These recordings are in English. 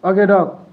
Okay, Doc.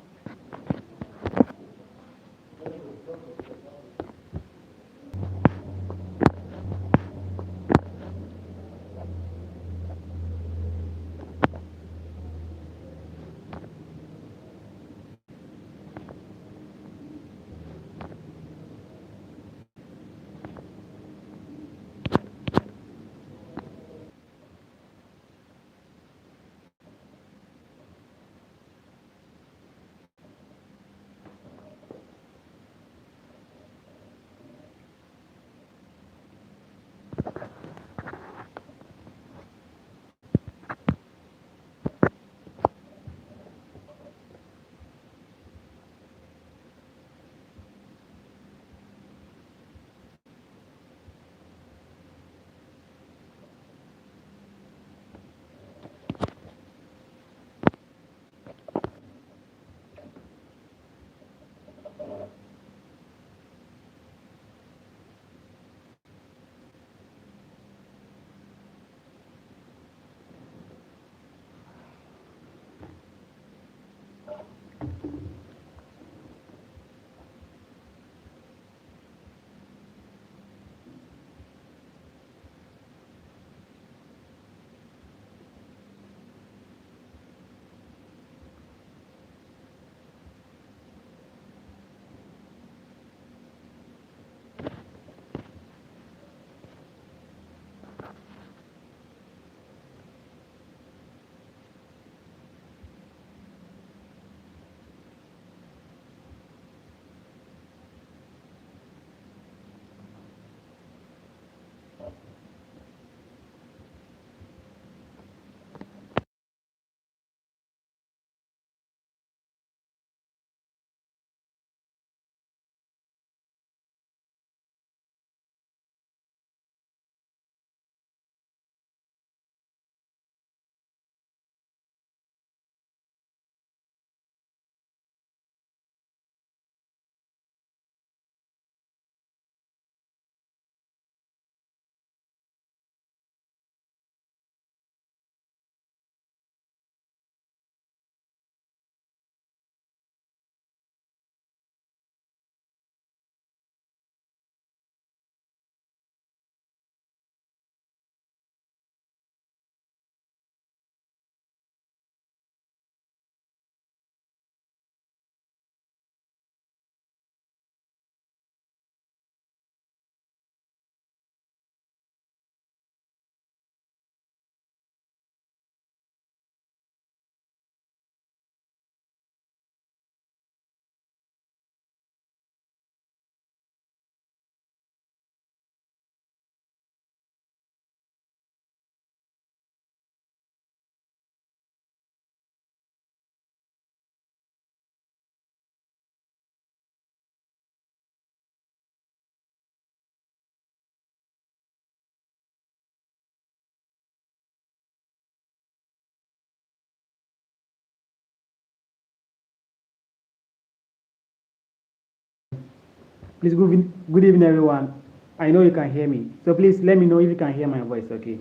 Please, good evening, everyone. I know you can hear me. So please let me know if you can hear my voice, okay?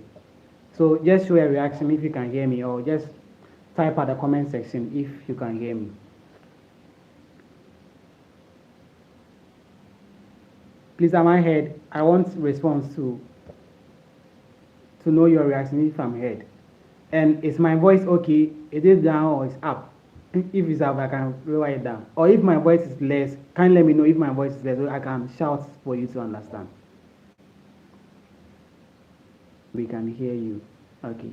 So just show a reaction if you can hear me, or just type at the comment section if you can hear me. Please, am I heard? I want response to know your reaction if I'm heard. And is my voice okay? It is down or it's up? If it's up, I can lower it down. Or if my voice is less, can let me know if my voice is less so I can shout for you to understand. We can hear you. Okay.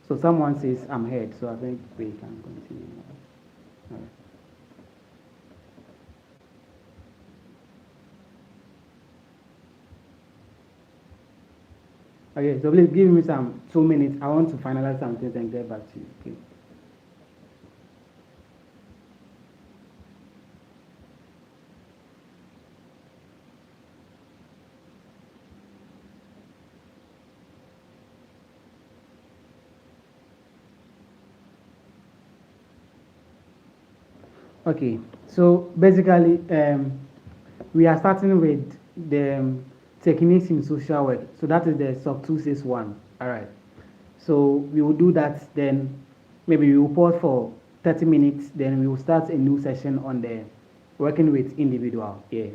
So someone says I'm heard, so I think we can continue. All right. Okay, so please give me some 2 minutes. I want to finalize something and get back to you. Okay. Okay, so basically, we are starting with the techniques in social work. So that is the SOWK 261. All right. So we will do that. Then maybe we will pause for 30 minutes. Then we will start a new session on the working with individual. Yeah.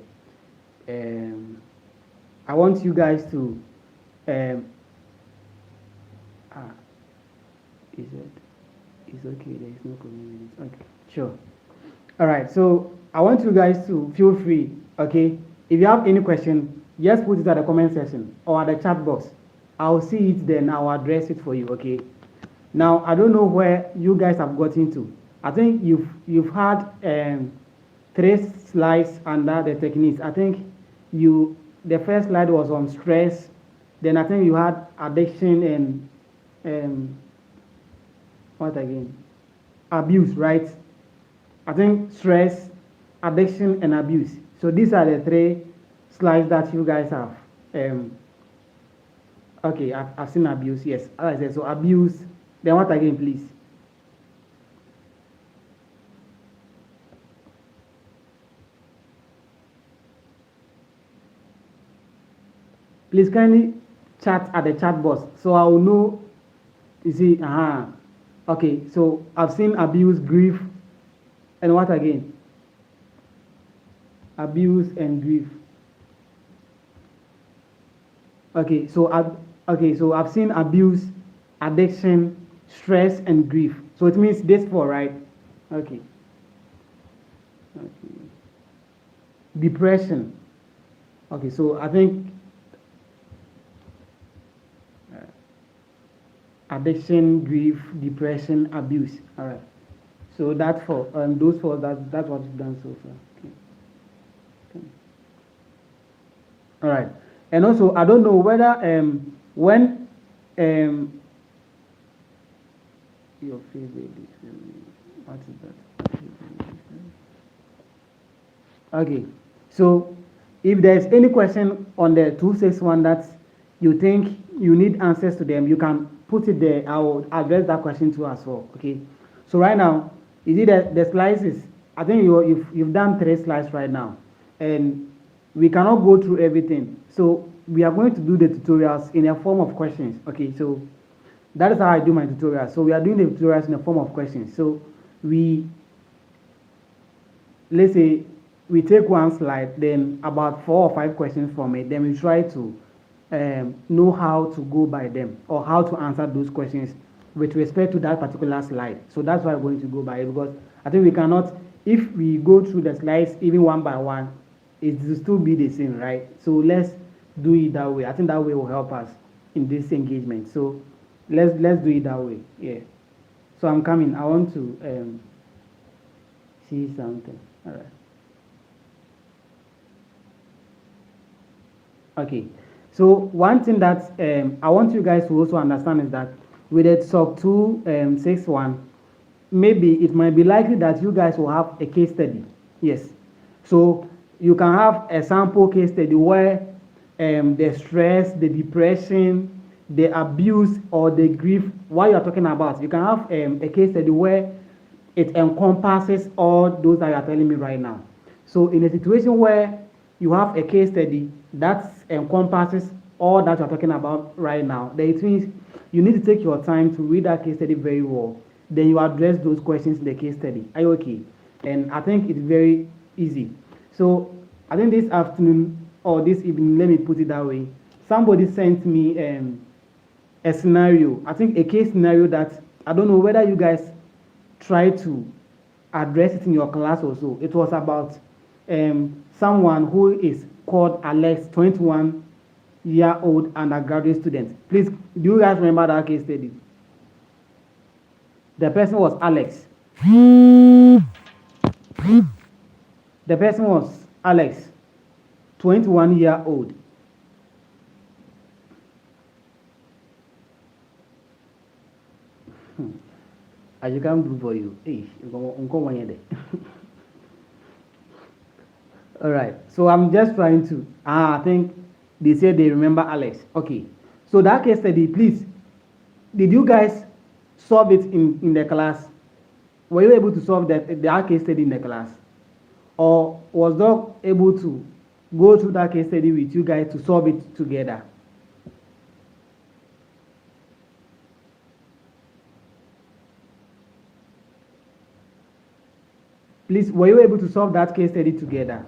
I want you guys to. Is it? It's okay. There is no community. Okay. Sure. All right, so I want you guys to feel free, okay? If you have any question, just put it at the comment section or at the chat box. I'll see it then, I'll address it for you, okay? Now, I don't know where you guys have gotten to. I think you've had 3 slides under the techniques. I think the first slide was on stress, then I think you had addiction and what again? Abuse, right? I think stress, addiction, and abuse. So these are the 3 slides that you guys have. Okay, I've seen abuse, yes. As I said, so abuse. Then what again, please? Please kindly chat at the chat box so I will know. You see, okay, so I've seen abuse, grief, and what again? Abuse and grief. Okay, so I've seen abuse, addiction, stress, and grief. So it means this 4, right? Okay. Depression. Okay, so I think addiction, grief, depression, abuse. All right. So that's for those 4. That's what you've done so far. Okay. All right. And also, I don't know whether when your favorite what is that? Okay. So if there's any question on the 261 that you think you need answers to them, you can put it there. I will address that question too as well. Okay. So right now, you see the slides is, I think you've done 3 slides right now, and we cannot go through everything. So we are going to do the tutorials in a form of questions. Okay, so that is how I do my tutorials. So we are doing the tutorials in a form of questions. So let's say we take one slide, then about 4 or 5 questions from it, then we try to know how to go by them or how to answer those questions with respect to that particular slide. So that's why we're going to go by it, because I think we cannot, if we go through the slides even one by one, it will still be the same, right? So let's do it that way. I think that way will help us in this engagement. So let's do it that way. Yeah. So I'm coming. I want to see something. All right. Okay. So one thing that I want you guys to also understand is that with the SOWK 261, maybe it might be likely that you guys will have a case study. Yes. So you can have a sample case study where the stress, the depression, the abuse, or the grief, what you're talking about, you can have a case study where it encompasses all those that you are telling me right now. So in a situation where you have a case study that encompasses all that you're talking about right now, then it means you need to take your time to read that case study very well. Then you address those questions in the case study. Are you okay? And I think it's very easy. So I think this afternoon or this evening, let me put it that way, somebody sent me a scenario, I think a case scenario that I don't know whether you guys try to address it in your class or so. It was about someone who is called Alex, 21-year-old undergraduate student. Please, do you guys remember that case study? The person was Alex. The person was Alex, 21-year-old. As you can do for you. Hey, all right. So I'm just trying to. I think they said they remember Alex. Okay. So that case study, please. Did you guys solve it in the class? Were you able to solve that case study in the class? Or was Doc able to go through that case study with you guys to solve it together? Please, were you able to solve that case study together?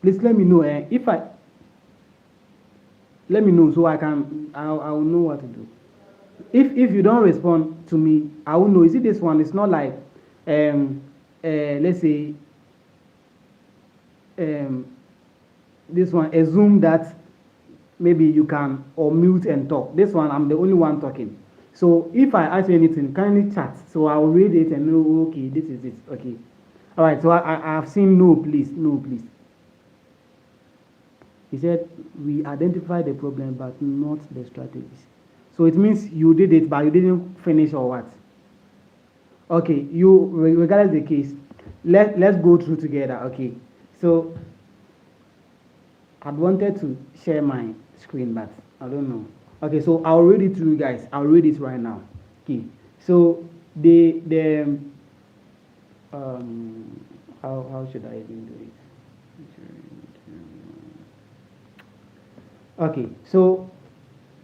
Please let me know. Let me know so I will know what to do. If you don't respond to me, I will know. You see, this one is not like let's say this one, assume that maybe you can or mute and talk. This one, I'm the only one talking. So if I ask you anything, kindly chat. So I will read it and know, okay, this is it. Okay. All right. So I have seen no, please. No, please. He said, we identified the problem, but not the strategies. So it means you did it, but you didn't finish or what? Okay. You, regardless the case, let's go through together. Okay. So I wanted to share my screen, but I don't know. Okay, so I'll read it to you guys. I'll read it right now. Okay, so how should I even do it? Okay, so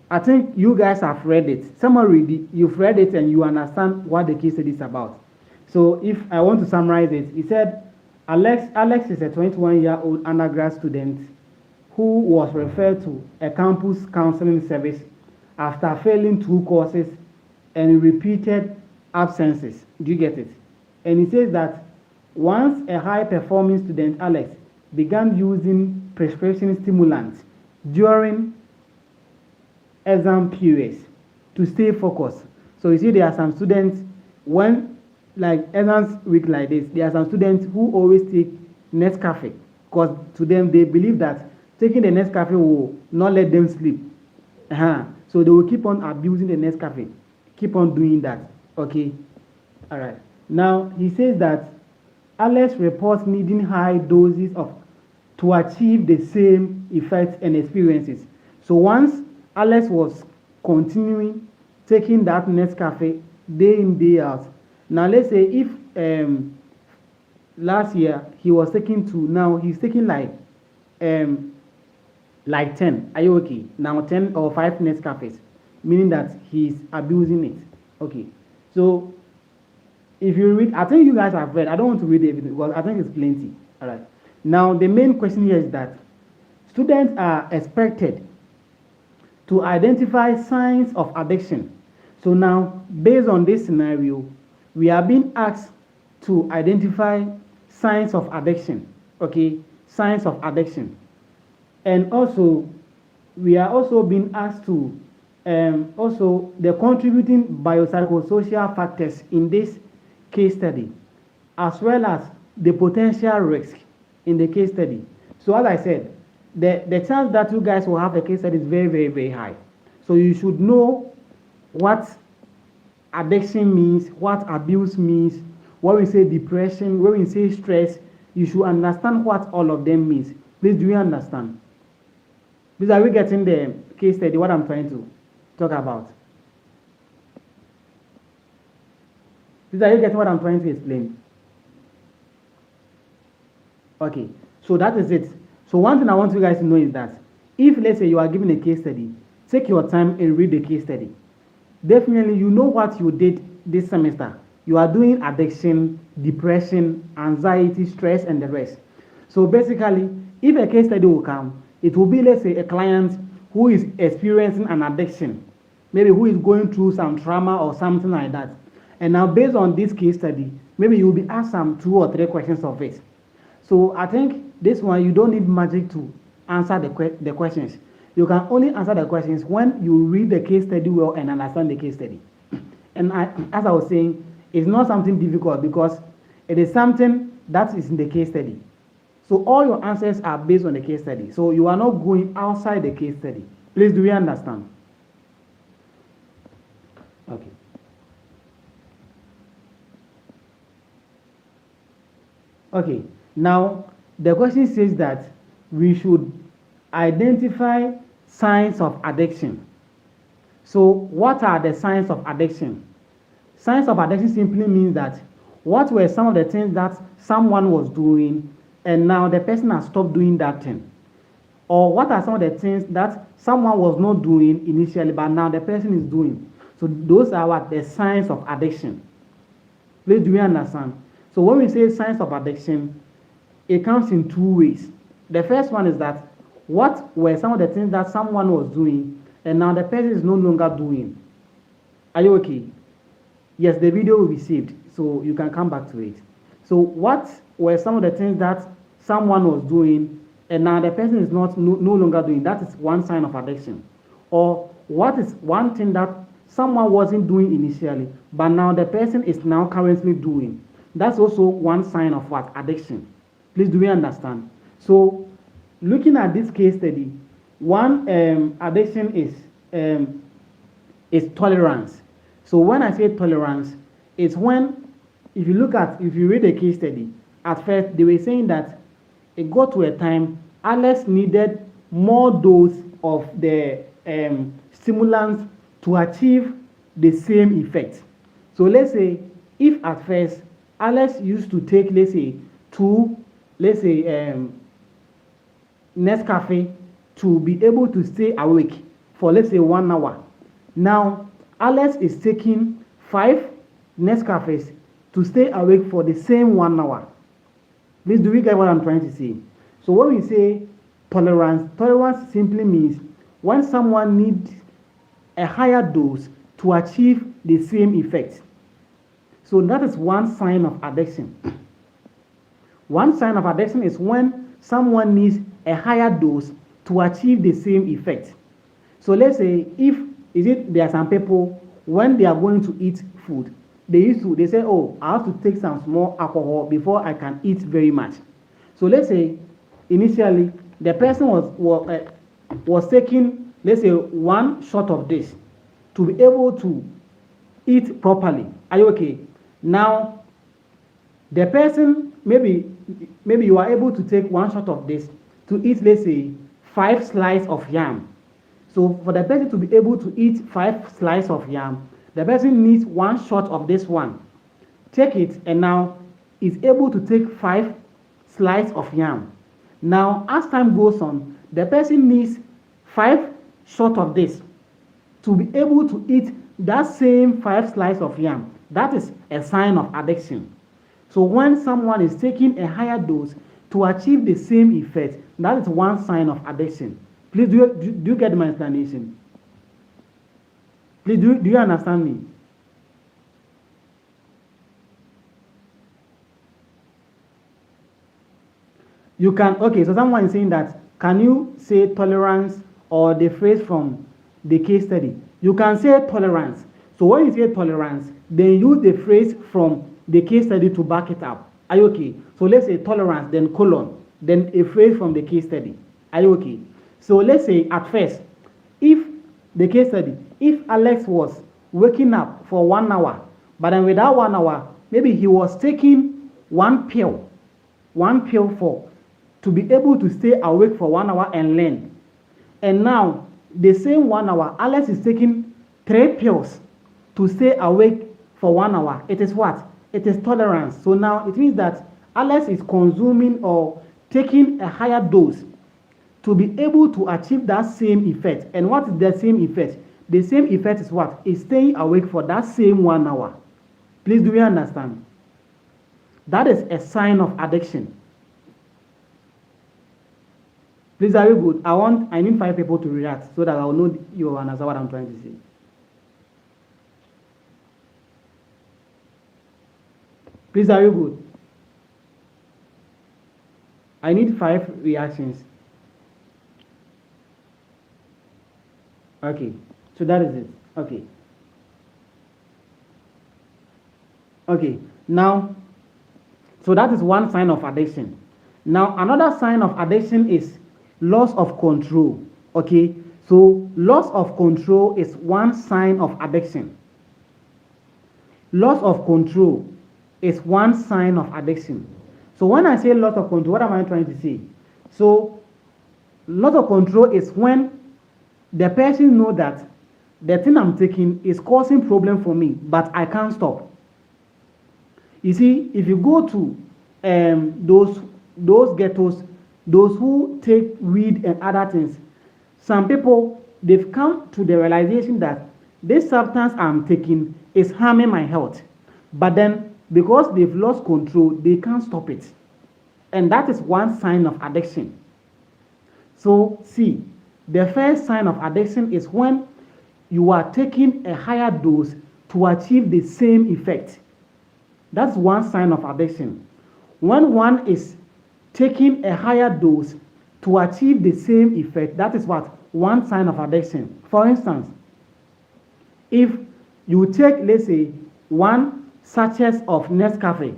I think you guys have read it. Someone read it. You've read it and you understand what the case study is about. So if I want to summarize it, he said Alex is a 21-year-old undergrad student who was referred to a campus counseling service after failing 2 courses and repeated absences. Do you get it? And he says that once a high-performing student, Alex, began using prescription stimulants during exam periods to stay focused. So you see, there are some students, when like exams week like this, there are some students who always take Nescafe because to them they believe that taking the Nescafe will not let them sleep. So they will keep on abusing the Nescafe, keep on doing that. Okay, all right. Now he says that Alex reports needing high doses to achieve the same effects and experiences. So once Alex was continuing taking that Nescafe day in, day out. Now let's say if last year he was taking 2, now he's taking like 10. Are you okay? Now 10 or 5 Nescafes, meaning that he's abusing it. Okay. So if you read, I think you guys have read. I don't want to read everything because I think it's plenty. All right. Now the main question here is that students are expected to identify signs of addiction. So now, based on this scenario, we are being asked to identify signs of addiction. Okay, signs of addiction. And also, we are also being asked to also the contributing biopsychosocial factors in this case study, as well as the potential risk in the case study. So as I said, the chance that you guys will have a case study is very, very, very high. So you should know what addiction means, what abuse means, when we say depression, when we say stress, you should understand what all of them means. Please, do you understand? Please, are we getting the case study, what I'm trying to talk about? Please, are you getting what I'm trying to explain? Okay, so that is it. So one thing I want you guys to know is that if, let's say, you are given a case study, take your time and read the case study. Definitely, you know what you did this semester. You are doing addiction, depression, anxiety, stress, and the rest. So basically, if a case study will come, it will be, let's say, a client who is experiencing an addiction, maybe who is going through some trauma or something like that. And now, based on this case study, maybe you will be asked some 2 or 3 questions of it. So I think this one, you don't need magic to answer the questions. You can only answer the questions when you read the case study well and understand the case study. And as I was saying, it's not something difficult because it is something that is in the case study. So all your answers are based on the case study. So you are not going outside the case study. Please, do you understand? Okay. Okay. Now, the question says that we should identify signs of addiction. So, what are the signs of addiction? Signs of addiction simply means that what were some of the things that someone was doing and now the person has stopped doing that thing? Or what are some of the things that someone was not doing initially but now the person is doing? So, those are what the signs of addiction. Please, do you understand? So, when we say signs of addiction, it comes in 2 ways. The first one is that what were some of the things that someone was doing and now the person is no longer doing? Are you okay? Yes, the video will be saved, so you can come back to it. So what were some of the things that someone was doing and now the person is no longer doing? That is one sign of addiction. Or what is one thing that someone wasn't doing initially, but now the person is now currently doing? That's also one sign of what? Addiction. Please, do we understand? So, looking at this case study, one addiction is tolerance. So, when I say tolerance, it's when, if you read a case study, at first they were saying that it got to a time Alex needed more dose of the stimulants to achieve the same effect. So, let's say if at first Alex used to take, let's say, 2 Nescafe to be able to stay awake for, let's say, 1 hour. Now, Alex is taking 5 Nescafes to stay awake for the same 1 hour. Please, do we get what I'm trying to say? So when we say tolerance simply means when someone needs a higher dose to achieve the same effect. So that is one sign of addiction. One sign of addiction is when someone needs a higher dose to achieve the same effect. So let's say there are some people when they are going to eat food, they say, oh, I have to take some small alcohol before I can eat very much. So let's say initially the person was taking, let's say, 1 shot of this to be able to eat properly. Are you okay? Now the person, maybe you are able to take 1 shot of this to eat, let's say, 5 slices of yam. So for the person to be able to eat 5 slices of yam, the person needs 1 shot of this one. Take it and now is able to take 5 slices of yam. Now as time goes on, the person needs 5 shots of this to be able to eat that same 5 slices of yam. That is a sign of addiction. So when someone is taking a higher dose to achieve the same effect, that is one sign of addiction. Please, do you get my explanation? Please, do you understand me? You can, okay, so someone is saying that, can you say tolerance or the phrase from the case study? You can say tolerance. So when you say tolerance, then use the phrase from the case study to back it up. Are you okay? So let's say tolerance, then colon, then a phrase from the case study. Are you okay? So let's say at first, if the case study, if Alex was waking up for 1 hour, but then without 1 hour, maybe he was taking 1 pill to be able to stay awake for 1 hour and learn. And now, the same 1 hour, Alex is taking 3 pills to stay awake for 1 hour. It is what? It is tolerance. So now it means that Alex is consuming or taking a higher dose to be able to achieve that same effect. And what is the same effect? The same effect is what? Is staying awake for that same 1 hour. Please, do you understand? That is a sign of addiction. Please, are you good? I need 5 people to react so that I will know you understand what I'm trying to say. Please, are you good? I need 5 reactions. Okay, so that is it. Okay. Okay, now, so that is one sign of addiction. Now, another sign of addiction is loss of control. Okay, so loss of control is one sign of addiction. Loss of control is one sign of addiction. So when I say loss of control, what am I trying to say? So loss of control is when the person knows that the thing I'm taking is causing problem for me, but I can't stop. You see, if you go to those ghettos, those who take weed and other things, some people, they've come to the realization that this substance I'm taking is harming my health. But then, because they've lost control, they can't stop it. And that is one sign of addiction. So, see, the first sign of addiction is when you are taking a higher dose to achieve the same effect. That's one sign of addiction. When one is taking a higher dose to achieve the same effect, that is what? One sign of addiction. For instance, if you take, let's say, 1 sachet of Nescafe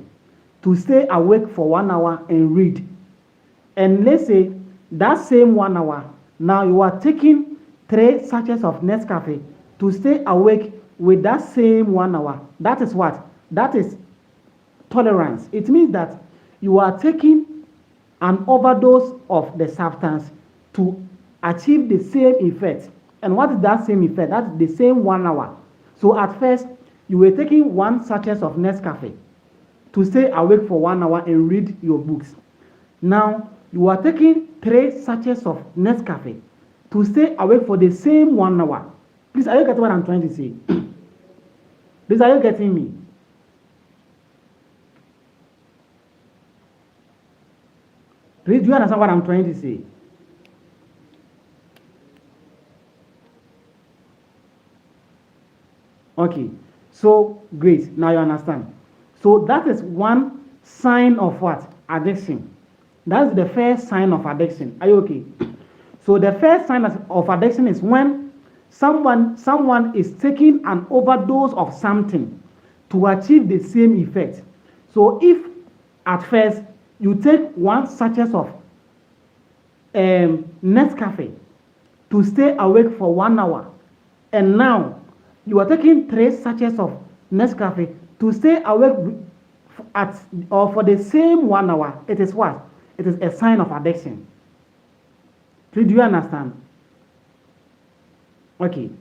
to stay awake for 1 hour and read, and let's say that same 1 hour, now you are taking 3 sachets of Nescafe to stay awake with that same 1 hour. That is what? That is tolerance. It means that you are taking an overdose of the substance to achieve the same effect. And what is that same effect? That's the same 1 hour. So at first, you were taking 1 sachet of Nescafe to stay awake for 1 hour and read your books. Now, you are taking 3 sachets of Nescafe to stay awake for the same 1 hour. Please, are you getting what I'm trying to say? Please, are you getting me? Please, do you understand what I'm trying to say? Okay, so great, now you understand. So that is one sign of what? Addiction. That's the first sign of addiction. Are you okay? So the first sign of addiction is when someone is taking an overdose of something to achieve the same effect. So if at first you take 1 sachet of Nescafe to stay awake for 1 hour, and now you are taking 3 sachets of Nescafe to stay awake for the same 1 hour, it is what? It is a sign of addiction. Do you understand? Okay.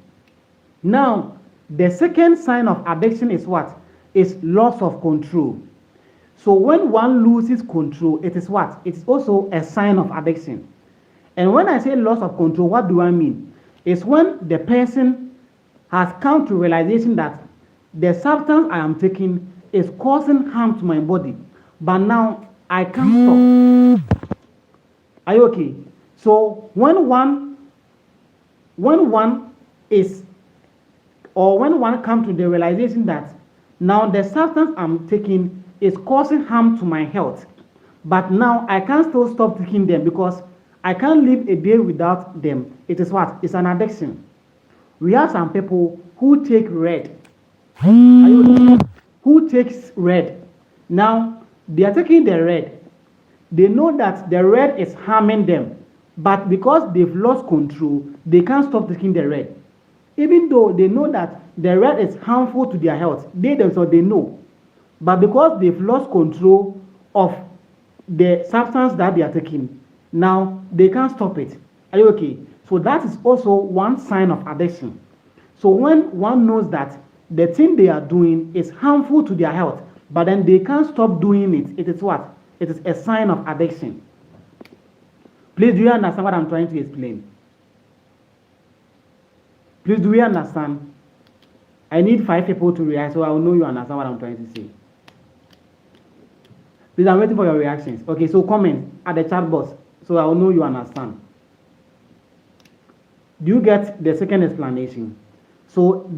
Now, the second sign of addiction is what? Is loss of control. So when one loses control, it is what? It is also a sign of addiction. And when I say loss of control, what do I mean? It's when the person has come to realization that the substance I am taking is causing harm to my body, but now I can't stop. Are you okay? So when one comes to the realization that now the substance I'm taking is causing harm to my health, but now I can't still stop taking them because I can't live a day without them. It is what? It's an addiction. We have some people who take red. Who takes red? Now they are taking the red. They know that the red is harming them, but because they've lost control, they can't stop taking the red. Even though they know that the red is harmful to their health, they themselves they know. But because they've lost control of the substance that they are taking, now they can't stop it. Are you okay? So that is also one sign of addiction. So when one knows that the thing they are doing is harmful to their health, but then they can't stop doing it, it is what? It is a sign of addiction. Please, do you understand what I'm trying to explain? Please, do you understand? I need 5 people to react, so I will know you understand what I'm trying to say. Please, I'm waiting for your reactions. Okay, so comment at the chat box, so I will know you understand. Do you get the second explanation? So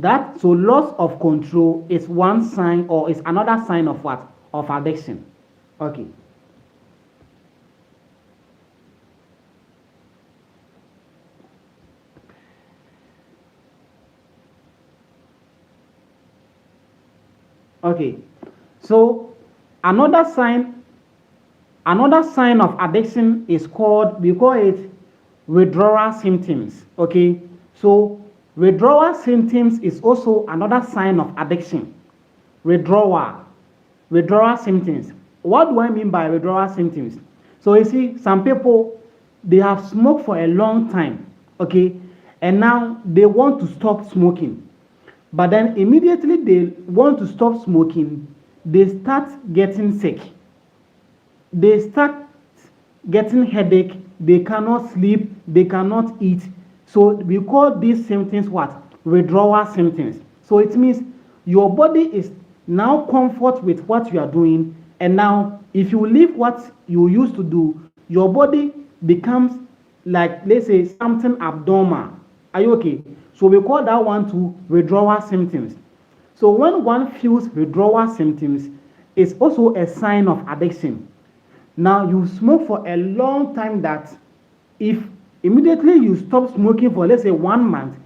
loss of control is one sign, or is another sign of what? Of addiction. Okay. Okay. So another sign of addiction is called, we call it withdrawal symptoms. Okay. So withdrawal symptoms is also another sign of addiction. Withdrawal symptoms. What do I mean by withdrawal symptoms? So you see, some people, they have smoked for a long time, okay, and now they want to stop smoking. But then immediately they want to stop smoking, they start getting sick. They start getting headache, they cannot sleep, they cannot eat. So we call these symptoms what? Withdrawal symptoms. So it means your body is now comfort with what you are doing, and now if you leave what you used to do, your body becomes like, let's say, something abnormal. Are you okay? So we call that one to withdrawal symptoms. So when one feels withdrawal symptoms, it's also a sign of addiction. Now you smoke for a long time, that if immediately you stop smoking for, let's say, 1 month,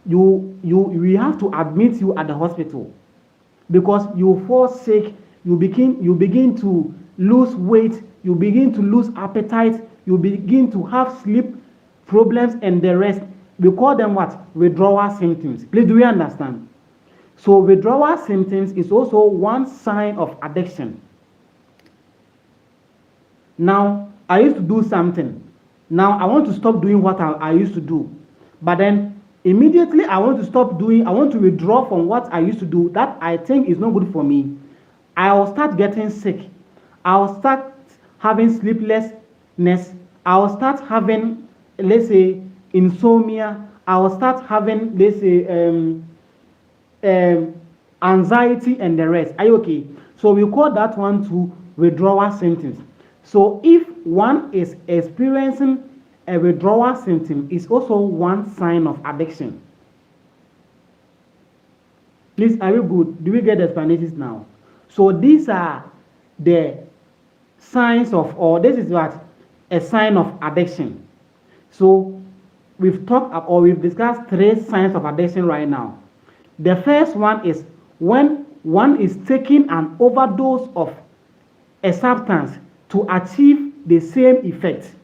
we have to admit you at the hospital, because you fall sick, you begin to lose weight, you begin to lose appetite, you begin to have sleep problems and the rest. We call them what? Withdrawal symptoms. Please, do you understand? So withdrawal symptoms is also one sign of addiction. Now, I used to do something. Now, I want to stop doing what I used to do. But then, immediately I want to withdraw from what I used to do that I think is not good for me. I will start getting sick. I will start having sleeplessness. I will start having, let's say, insomnia. I will start having, let's say, anxiety and the rest. Are you okay? So we call that one to withdrawal symptoms. So if one is experiencing a withdrawal symptom, is also one sign of addiction. Please, are you good? Do we get the explanations now? So these are the signs of, or this is what? A sign of addiction. So we've discussed 3 signs of addiction right now. The first one is when one is taking an overdose of a substance to achieve the same effect.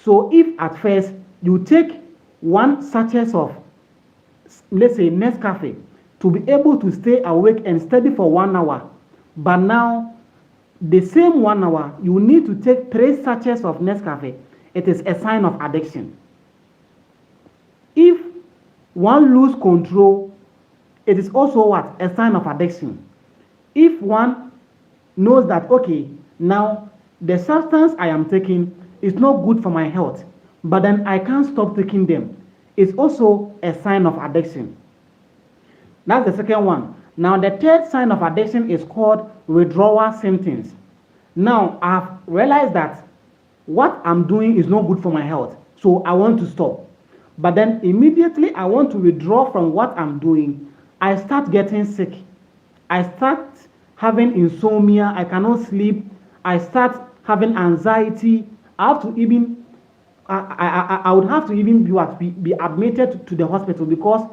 So if at first you take 1 sachet of, let's say, Nescafe to be able to stay awake and study for 1 hour, but now the same 1 hour you need to take 3 sachets of Nescafe, it is a sign of addiction. If one loses control, it is also what? A sign of addiction. If one knows that, okay, now the substance I am taking is not good for my health, but then I can't stop taking them, it's also a sign of addiction. That's the second one. Now the third sign of addiction is called withdrawal symptoms. Now I've realized that what I'm doing is not good for my health, so I want to stop. But then immediately I want to withdraw from what I'm doing, I start getting sick. I start having insomnia, I cannot sleep, I start having anxiety. I have to even, I would have to even be admitted to the hospital because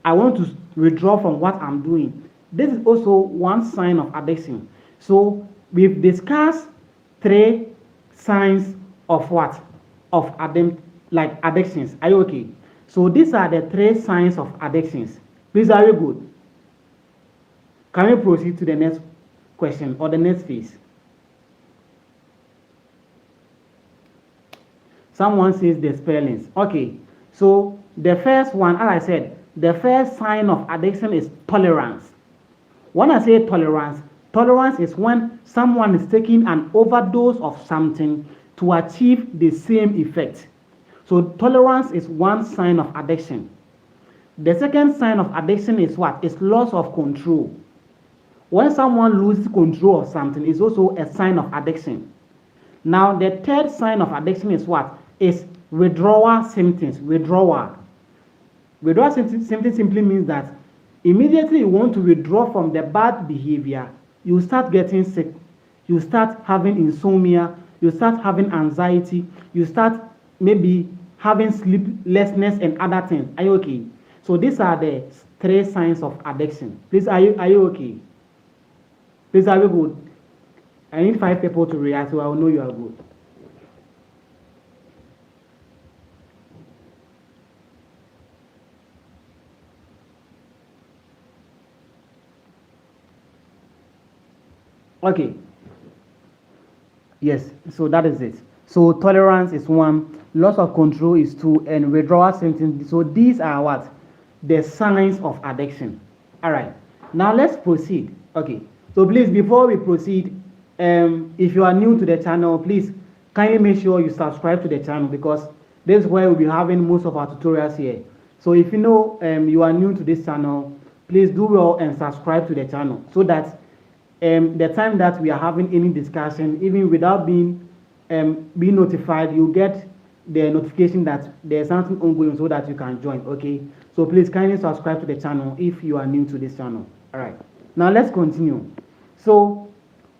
I want to withdraw from what I'm doing. This is also one sign of addiction. So we've discussed 3 signs of what? Of addictions. Are you okay? So these are the 3 signs of addictions. Please, are you good? Can we proceed to the next question or the next phase? Someone says the spellings. Okay, so the first one, as I said, the first sign of addiction is tolerance. When I say tolerance, tolerance is when someone is taking an overdose of something to achieve the same effect. So tolerance is one sign of addiction. The second sign of addiction is what? Is loss of control. When someone loses control of something, it's also a sign of addiction. Now, the third sign of addiction is what? Is withdrawal symptoms. Withdrawal. Withdrawal symptoms simply means that immediately you want to withdraw from the bad behavior, you start getting sick, you start having insomnia, you start having anxiety, you start maybe having sleeplessness and other things. Are you okay? So these are the three signs of addiction. Please, are you okay? Please, are you good? I need 5 people to react, so I will know you are good. Okay. Yes, so that is it. So tolerance is 1, loss of control is 2, and withdrawal symptoms. So these are what? The signs of addiction. All right. Now let's proceed. Okay. So please, before we proceed, if you are new to the channel, please kindly make sure you subscribe to the channel, because this is where we'll be having most of our tutorials here. So if you know you are new to this channel, please do well and subscribe to the channel, so that the time that we are having any discussion, even without being notified, you get the notification that there's something ongoing, so that you can join. Okay, so please kindly subscribe to the channel if you are new to this channel. All right, now let's continue. So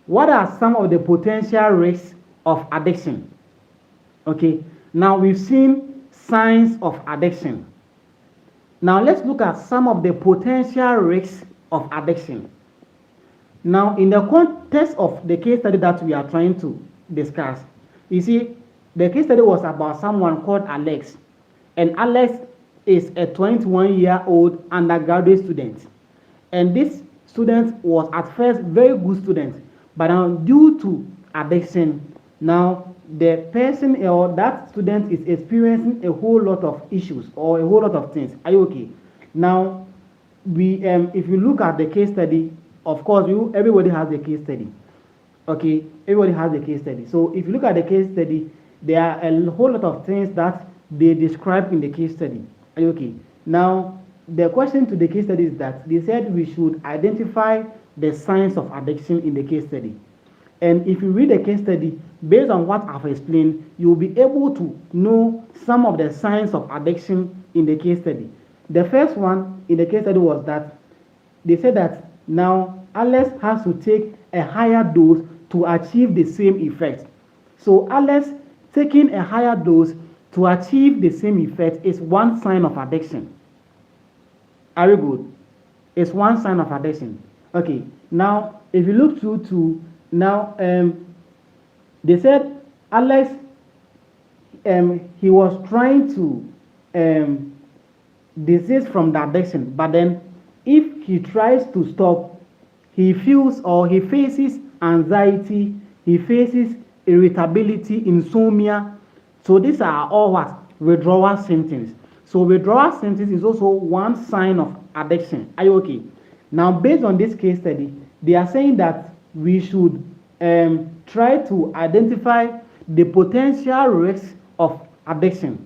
what are some of the potential risks of addiction? Okay, now we've seen signs of addiction. Now let's look at some of the potential risks of addiction. Now, in the context of the case study that we are trying to discuss, you see, the case study was about someone called Alex. And Alex is a 21-year-old undergraduate student. And this student was at first very good student, but now due to addiction, now the person or that student is experiencing a whole lot of issues or a whole lot of things. Are you okay? Now, if you look at the case study, of course, everybody has a case study. Okay, everybody has a case study. So if you look at the case study, there are a whole lot of things that they describe in the case study. Are you okay? Now, the question to the case study is that they said we should identify the signs of addiction in the case study. And if you read the case study, based on what I've explained, you'll be able to know some of the signs of addiction in the case study. The first one in the case study was that they said that now Alex has to take a higher dose to achieve the same effect. So Alex taking a higher dose to achieve the same effect is one sign of addiction. Are you good? It's one sign of addiction. Okay, now if you look through to now, they said Alex, he was trying to desist from the addiction, but then if he tries to stop, he feels or he faces anxiety, he faces irritability, insomnia. So these are all what? Withdrawal symptoms. So withdrawal symptoms is also one sign of addiction. Are you okay? Now, based on this case study, they are saying that we should try to identify the potential risks of addiction.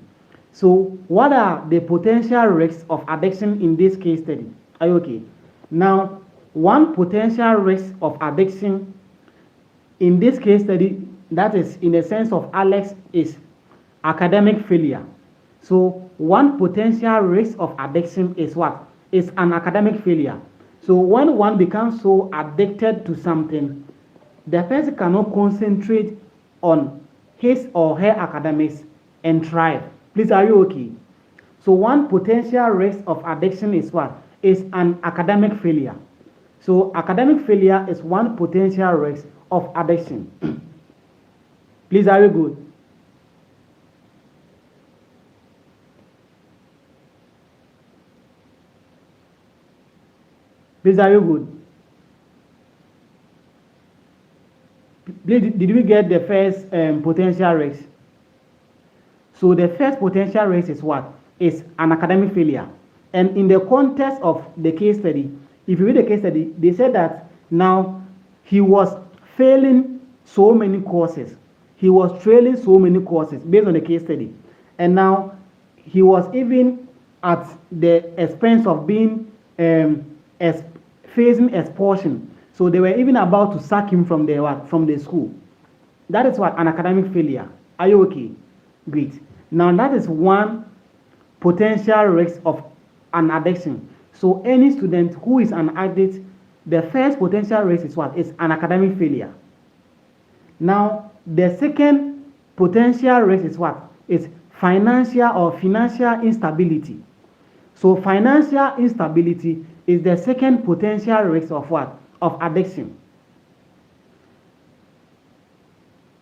So what are the potential risks of addiction in this case study? Are you okay? Now, one potential risk of addiction in this case study, that is in the sense of Alex, is academic failure. So one potential risk of addiction is what? Is an academic failure. So when one becomes so addicted to something, the person cannot concentrate on his or her academics and thrive. Please, are you okay? So one potential risk of addiction is what? Is an academic failure. So academic failure is one potential risk of addiction. Please, are you good? Please, are you good? Please, did we get the first potential risk? So the first potential risk is what? Is an academic failure. And in the context of the case study, if you read the case study, they said that now he was failing so many courses. He was trailing so many courses based on the case study. And now he was even at the expense of being facing expulsion. So they were even about to sack him from the school. That is what an academic failure. Are you okay? Great. Now that is one potential risk of an addiction. So any student who is an addict, the first potential risk is what? Is an academic failure. Now the second potential risk is what? Is financial instability. So financial instability is the second potential risk of what? Of addiction.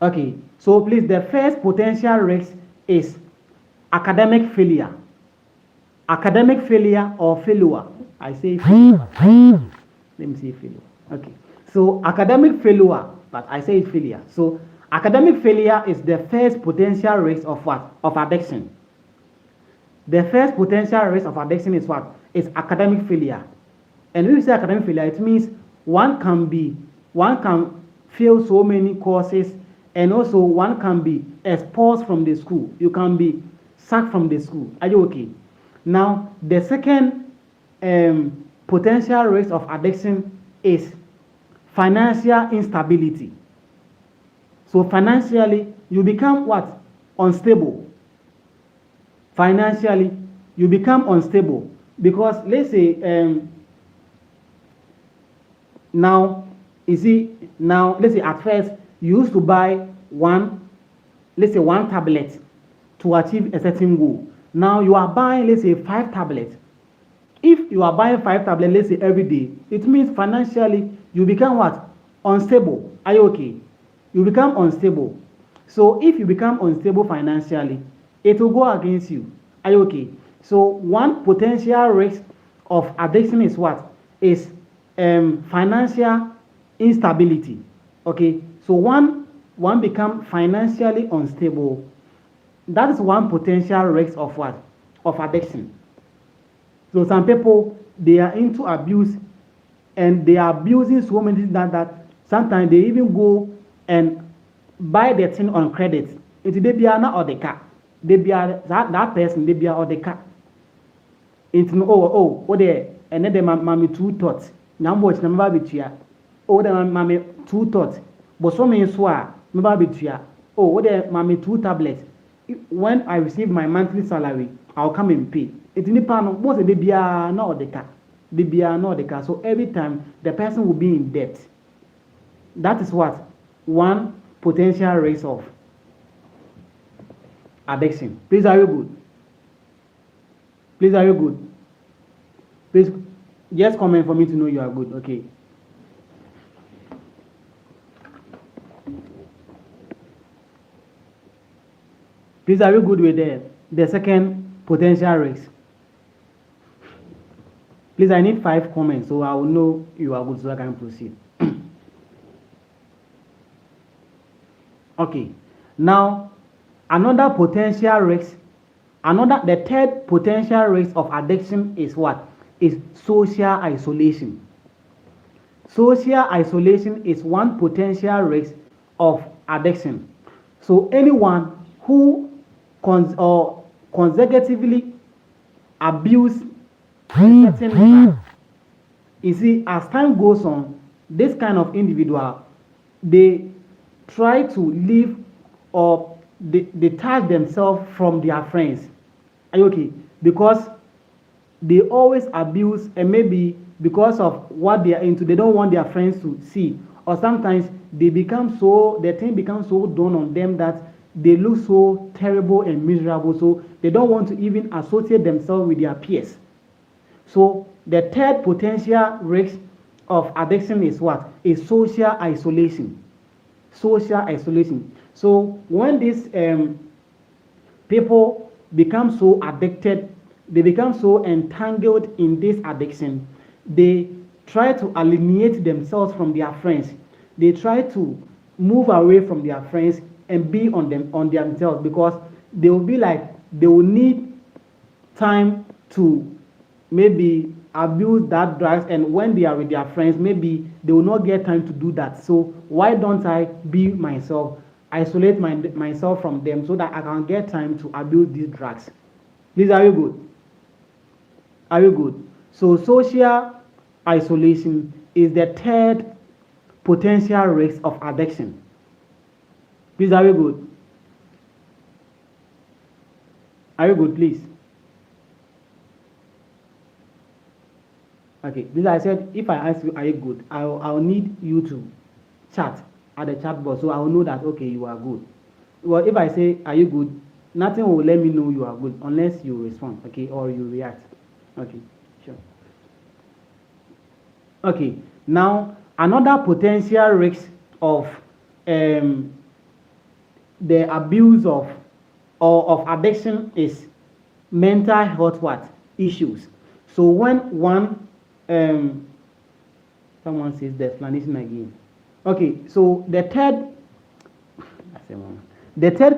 Okay, so please, the first potential risk is academic failure. Academic failure or failure. I say failure. Let me say failure. Okay, so academic failure, but I say failure. So academic failure is the first potential risk of what? Of addiction. The first potential risk of addiction is what? Is academic failure. And when we say academic failure, it means one can fail so many courses, and also one can be expelled from the school. You can be sacked from the school. Are you okay? Now, the second potential risk of addiction is financial instability. So financially, you become what? Unstable. Financially, you become unstable because let's say now let's say at first you used to buy one tablet to achieve a certain goal. Now you are buying, let's say, 5 tablets. If you are buying 5 tablets, let's say every day, it means financially you become what? Unstable. Are you okay? You become unstable. So if you become unstable financially, it will go against you. Are you okay? So one potential risk of addiction is what? Is financial instability. Okay, so one become financially unstable. That is one potential risk of what? Of addiction. So some people, they are into abuse and they are abusing so many things that sometimes they even go and buy the thing on credit. It they be not or the car. They be that person, they be or the car. It's no what they and then the mommy 2 thoughts. Now watch number between. Oh, the mommy 2 thoughts. But so many swear, number between. Oh, what the mommy 2 tablets. When I receive my monthly salary, I'll come and pay. It's in the panel, most of the BR not the car. The BR not the car. So every time the person will be in debt. That is what? One potential risk of addiction. Please, are you good? Please, are you good? Please, just comment for me to know you are good. Okay. Please, are you good with the second potential risk? Please, I need 5 comments so I will know you are good so I can proceed. Okay. Now, another potential risk, the third potential risk of addiction is what? Is social isolation. Social isolation is one potential risk of addiction. So anyone who consecutively abuse certain drugs, you see, as time goes on, this kind of individual, they try to live or they detach themselves from their friends. Are you okay? Because they always abuse, and maybe because of what they are into, they don't want their friends to see. Or sometimes the thing becomes so done on them that they look so terrible and miserable, so they don't want to even associate themselves with their peers. So the third potential risk of addiction is what? Is social isolation. Social isolation. So when these people become so addicted, they become so entangled in this addiction, they try to alienate themselves from their friends. They try to move away from their friends and be on themselves, because they will be like, they will need time to maybe abuse that drugs, and when they are with their friends, maybe they will not get time to do that. So why don't I be myself? isolate myself from them so that I can get time to abuse these drugs. Please, are you good? Are you good? So social isolation is the third potential risk of addiction. Please, are you good? Are you good, please? Okay, this I said, if I ask you, are you good? I'll need you to chat at the chat box, so I will know that, okay, you are good. Well, if I say, are you good? Nothing will let me know you are good unless you respond, okay, or you react. Okay, sure. Okay, now another potential risk of the abuse of or of addiction is mental health what issues. So when one someone says the explanation again. Okay, so the third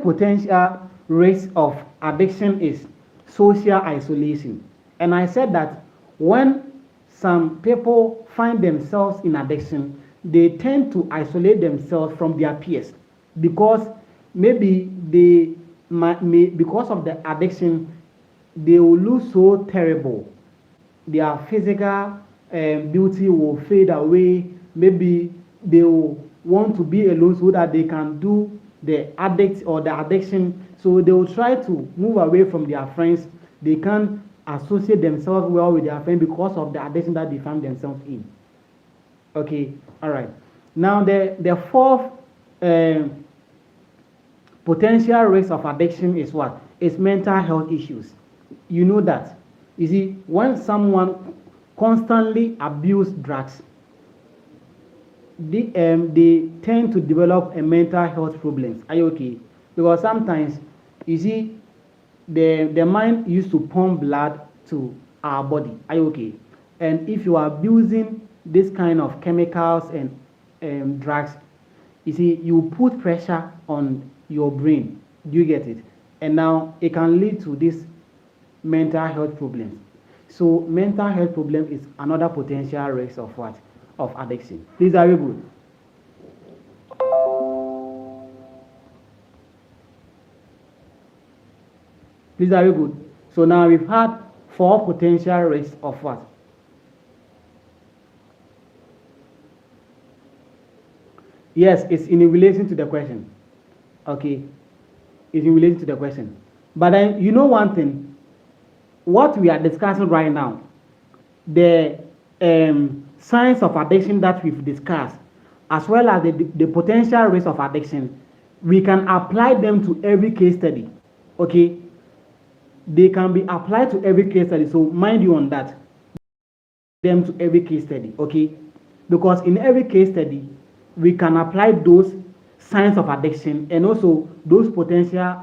potential risk of addiction is social isolation. And I said that when some people find themselves in addiction, they tend to isolate themselves from their peers because maybe they because of the addiction, they will look so terrible. Their physical beauty will fade away. Maybe they will want to be alone so that they can do the addict or the addiction. So they will try to move away from their friends. They can't associate themselves well with their friends because of the addiction that they find themselves in. Okay, all right. Now the fourth potential risk of addiction is what? It's mental health issues. You know that. You see, when someone constantly abuses drugs, they tend to develop a mental health problems. Are you okay? Because sometimes, you see, the mind used to pump blood to our body. Are you okay? And if you are abusing this kind of chemicals and drugs, you see, you put pressure on your brain. Do you get it? And now it can lead to this mental health problems. So mental health problem is another potential risk of what? Of addiction. Please, are you good? Please, are you good? So now we've had 4 potential risks of what? Yes, it's in relation to the question. Okay, it's in relation to the question. But then you know one thing, what we are discussing right now, the signs of addiction that we've discussed, as well as the potential risk of addiction, we can apply them to every case study. Okay, they can be applied to every case study. So mind you on that, them to every case study. Okay, because in every case study, we can apply those signs of addiction and also those potential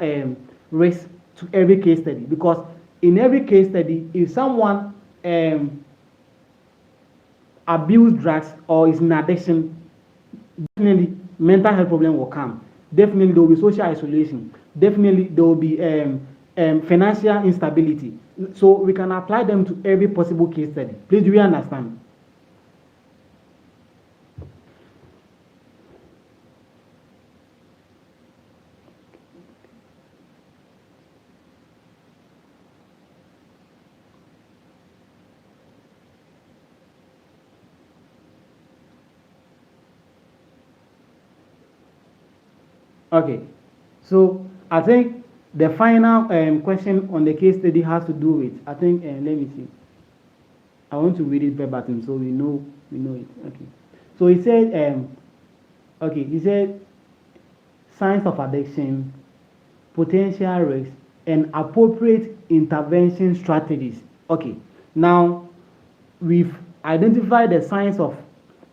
risks to every case study. Because in every case study, if someone abuse drugs or is in addiction, definitely mental health problem will come. Definitely there will be social isolation. Definitely there will be financial instability. So we can apply them to every possible case study. Please, do you understand? Okay, so I think the final question on the case study has to do with, I think, let me see. I want to read it verbatim so we know it. Okay, so he said, okay, he said signs of addiction, potential risks, and appropriate intervention strategies. Okay, now we've identified the signs of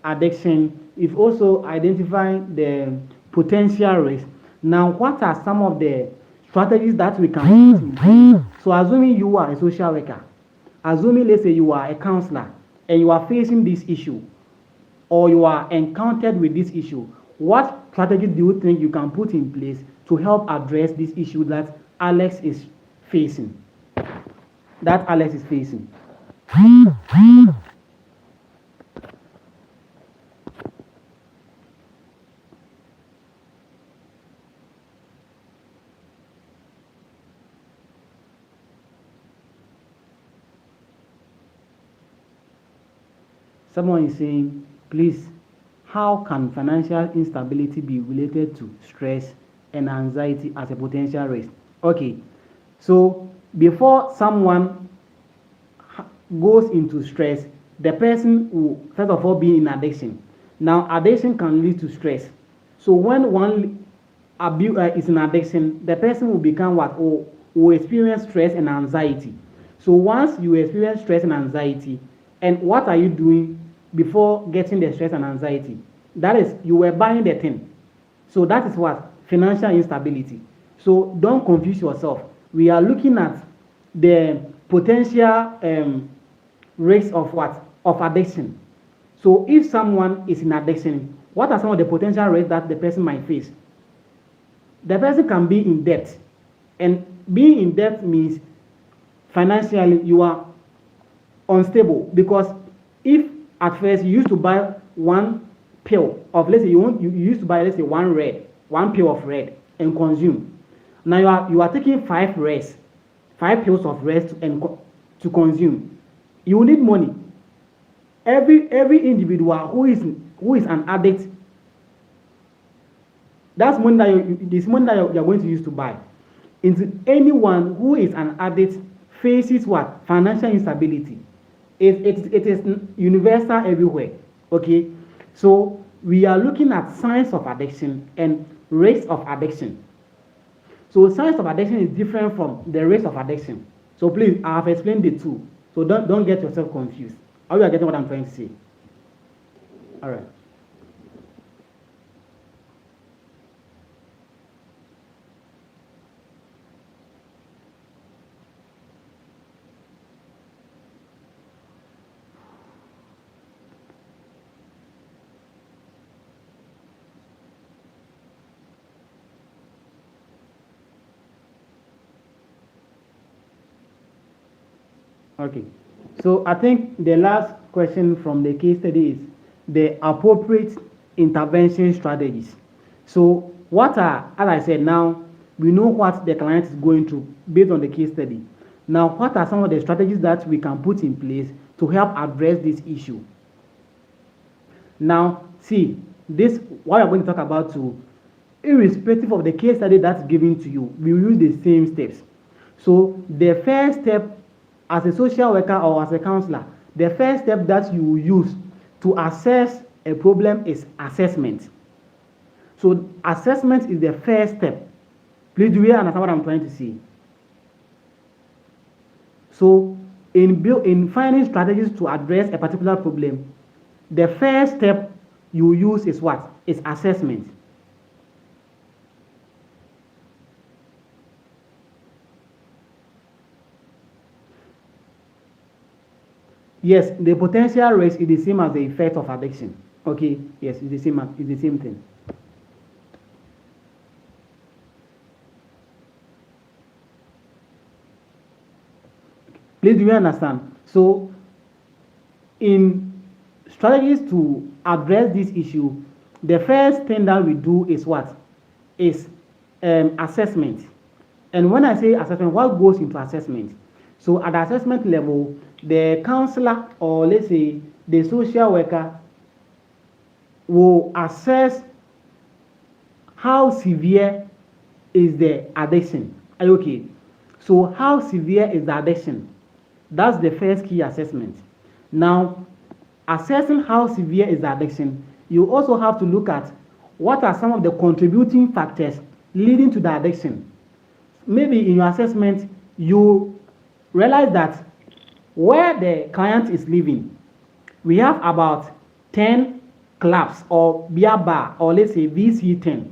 addiction. We've also identified the potential risks. Now, what are some of the strategies that we can put in place? So, assuming you are a social worker, assuming, let's say, you are a counselor and you are facing this issue or you are encountered with this issue, what strategies do you think you can put in place to help address this issue that Alex is facing? Someone is saying, please, how can financial instability be related to stress and anxiety as a potential risk? Okay, so before someone goes into stress, the person will first of all be in addiction. Now, addiction can lead to stress. So when one is in addiction, the person will become what? Will experience stress and anxiety. So once you experience stress and anxiety, and what are you doing before getting the stress and anxiety? That is, you were buying the thing. So that is what? Financial instability. So don't confuse yourself. We are looking at the potential risks of what? Of addiction. So if someone is in addiction, what are some of the potential risks that the person might face? The person can be in debt. And being in debt means financially you are unstable, because if at first you used to buy one pill of, let's say you used to buy, let's say, one pill of red and consume. Now you are taking 5 pills of red to consume. You will need money. Every individual who is an addict, that's money that this money that you're going to use to buy. Into anyone who is an addict faces what? Financial instability. It is universal everywhere. Okay, so we are looking at signs of addiction and rates of addiction. So signs of addiction is different from the rates of addiction. So please, I have explained the two. So don't get yourself confused. Are you getting what I'm trying to say? All right. Okay, so I think the last question from the case study is the appropriate intervention strategies. So what are, as I said, now we know what the client is going through based on the case study. Now, what are some of the strategies that we can put in place to help address this issue? Now, see, this what I'm going to talk about too, irrespective of the case study that's given to you, we will use the same steps. So the first step, as a social worker or as a counselor, the first step that you will use to assess a problem is assessment. So assessment is the first step. Please do you understand what I'm trying to say? So in finding strategies to address a particular problem, the first step you use is what? Is assessment. Yes, the potential risk is the same as the effect of addiction. Okay, yes, it's the same thing. Please do you understand? So in strategies to address this issue, the first thing that we do is what? Is assessment. And when I say assessment, what goes into assessment? So at the assessment level, the counselor, or let's say the social worker, will assess how severe is the addiction. Are you okay? So how severe is the addiction? That's the first key assessment. Now, assessing how severe is the addiction, you also have to look at what are some of the contributing factors leading to the addiction. Maybe in your assessment, you realize that where the client is living, we have about 10 clubs or beer bar, or let's say VC10.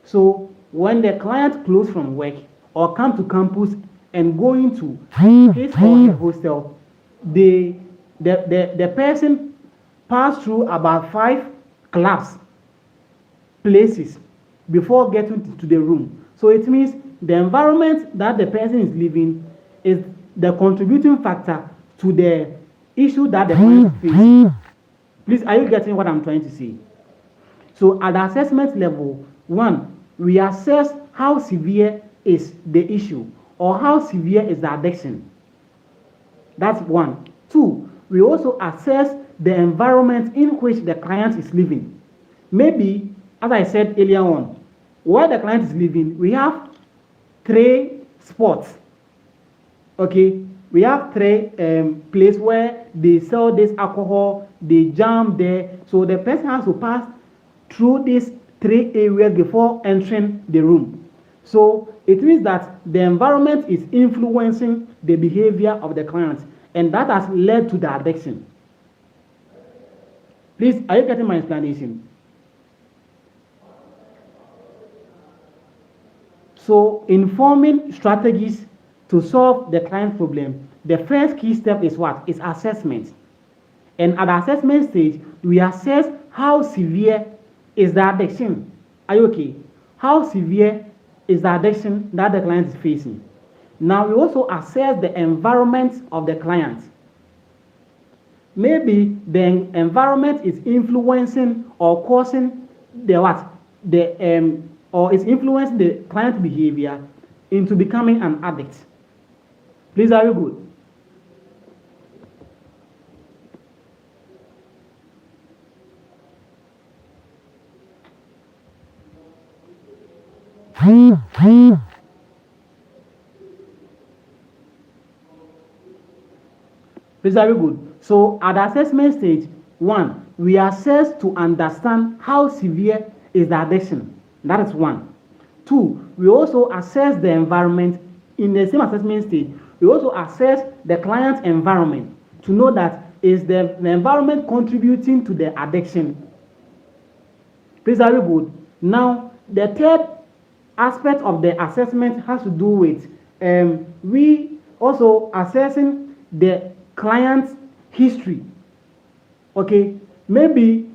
So when the client close from work or come to campus and go into his or her hostel, the person pass through about 5 clubs places before getting to the room. So it means the environment that the person is living is the contributing factor to the issue that the client faces. Please, are you getting what I'm trying to say? So at the assessment level, 1, we assess how severe is the issue or how severe is the addiction. That's 1. 2, we also assess the environment in which the client is living. Maybe, as I said earlier on, where the client is living, we have 3 spots. Okay, we have 3 places where they sell this alcohol, they jam there. So the person has to pass through these 3 areas before entering the room. So it means that the environment is influencing the behavior of the client, and that has led to the addiction. Please, are you getting my explanation? So in forming strategies to solve the client's problem, the first key step is what? Is assessment. And at the assessment stage, we assess how severe is the addiction. Are you okay? How severe is the addiction that the client is facing? Now we also assess the environment of the client. Maybe the environment is influencing or causing the what? Or is influencing the client behavior into becoming an addict. Please, are you good? Please, are you good? So at the assessment stage, 1, we assess to understand how severe is the addiction. That is 1. 2, we also assess the environment. In the same assessment stage, we also assess the client's environment to know that is the environment contributing to the addiction. Please, are you good? Now, the third aspect of the assessment has to do with we also assessing the client's history. Okay, maybe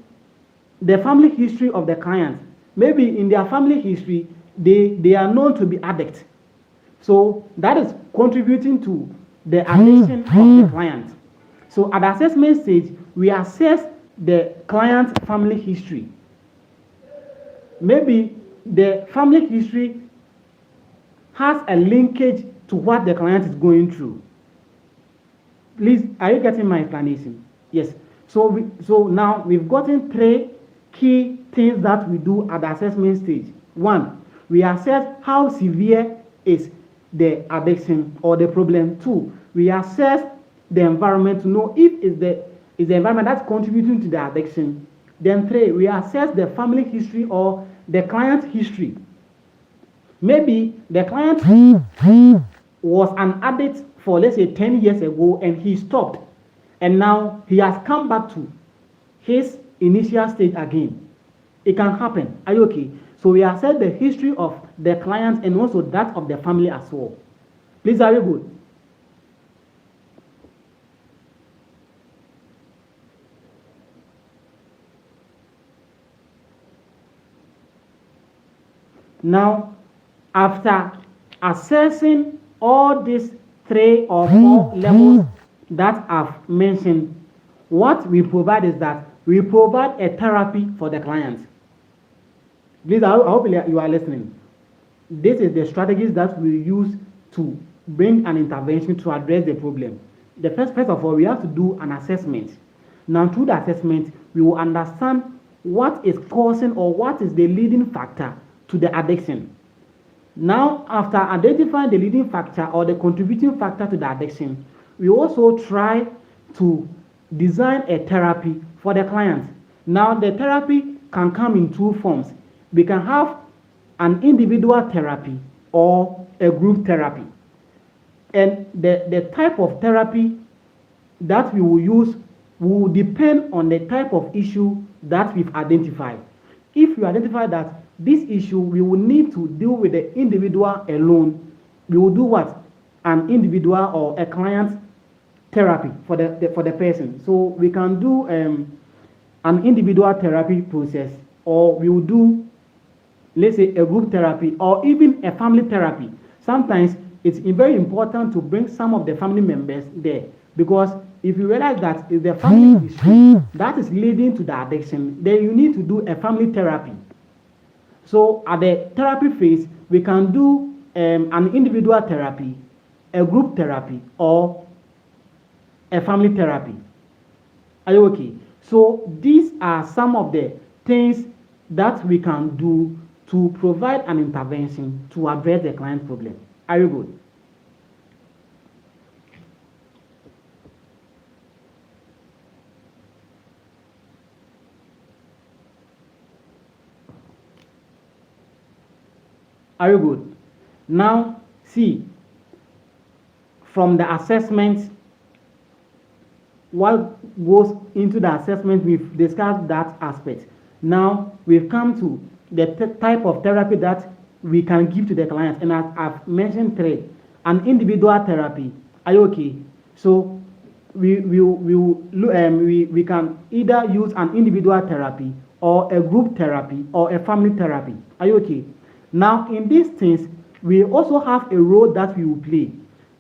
the family history of the client. Maybe in their family history, they are known to be addicts. So that is contributing to the addiction of the client. So at the assessment stage, we assess the client's family history. Maybe the family history has a linkage to what the client is going through. Please, are you getting my explanation? Yes. So now we've gotten 3 key things that we do at the assessment stage. 1, we assess how severe is the addiction or the problem. 2, we assess the environment to know if is the environment that's contributing to the addiction. Then 3, we assess the family history or the client's history. Maybe the client was an addict for, let's say, 10 years ago and he stopped, and now he has come back to his initial state again. It can happen. Are you okay? So we assess the history of the client and also that of the family as well. Please, are you good? Now, after assessing all these 3 or 4 levels that I've mentioned, what we provide is that we provide a therapy for the client. Please, I hope you are listening. This is the strategies that we use to bring an intervention to address the problem. First of all, we have to do an assessment. Now, through the assessment, we will understand what is causing or what is the leading factor to the addiction. Now, after identifying the leading factor or the contributing factor to the addiction, we also try to design a therapy for the client. Now, the therapy can come in 2 forms. We can have an individual therapy or a group therapy. And the type of therapy that we will use will depend on the type of issue that we've identified. If you identify that this issue we will need to deal with the individual alone, we will do what? An individual or a client therapy for the person. So we can do an individual therapy process, or we will do, let's say, a group therapy or even a family therapy. Sometimes it's very important to bring some of the family members there, because if you realize that it's the family history that is leading to the addiction, then you need to do a family therapy. So at the therapy phase, we can do an individual therapy, a group therapy, or a family therapy. Are you okay? So these are some of the things that we can do to provide an intervention to address the client problem. Are you good? Are you good? Now, see, from the assessment, what goes into the assessment, we've discussed that aspect. Now, we've come to the type of therapy that we can give to the client, and I've mentioned three. An individual therapy. Are you okay? So, we can either use an individual therapy or a group therapy or a family therapy. Are you okay? Now, in these things, we also have a role that we will play.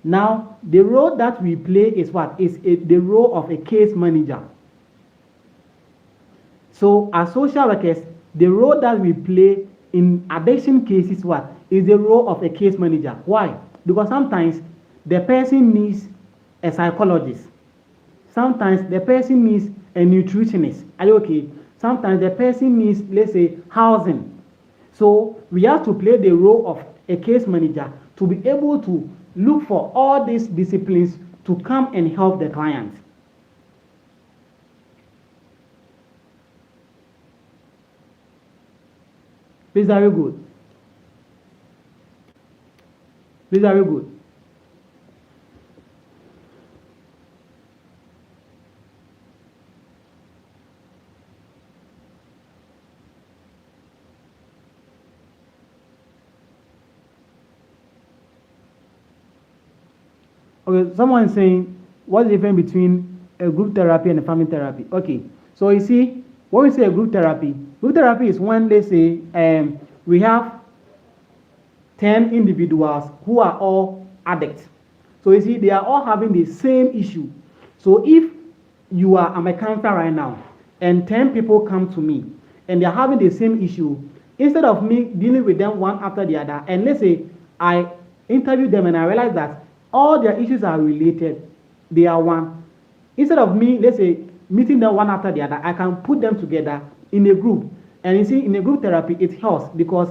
Now, the role that we play is what? The role of a case manager. So, as social workers, the role that we play in addiction cases what? Is the role of a case manager. Why? Because sometimes the person needs a psychologist. Sometimes the person needs a nutritionist. Are you okay? Sometimes the person needs, let's say, housing. So we have to play the role of a case manager to be able to look for all these disciplines to come and help the client. Please, are you good? Please, are you good? Okay, someone is saying, what's the difference between a group therapy and a family therapy? Okay, so you see, when we say a group therapy is when, let's say, we have 10 individuals who are all addicts. So you see, they are all having the same issue. So if you are, I'm a counselor right now, and 10 people come to me, and they're having the same issue, instead of me dealing with them one after the other, and let's say I interview them and I realize that all their issues are related, they are one. Instead of me, let's say, meeting them one after the other, I can put them together in a group. And you see, in a group therapy, it helps because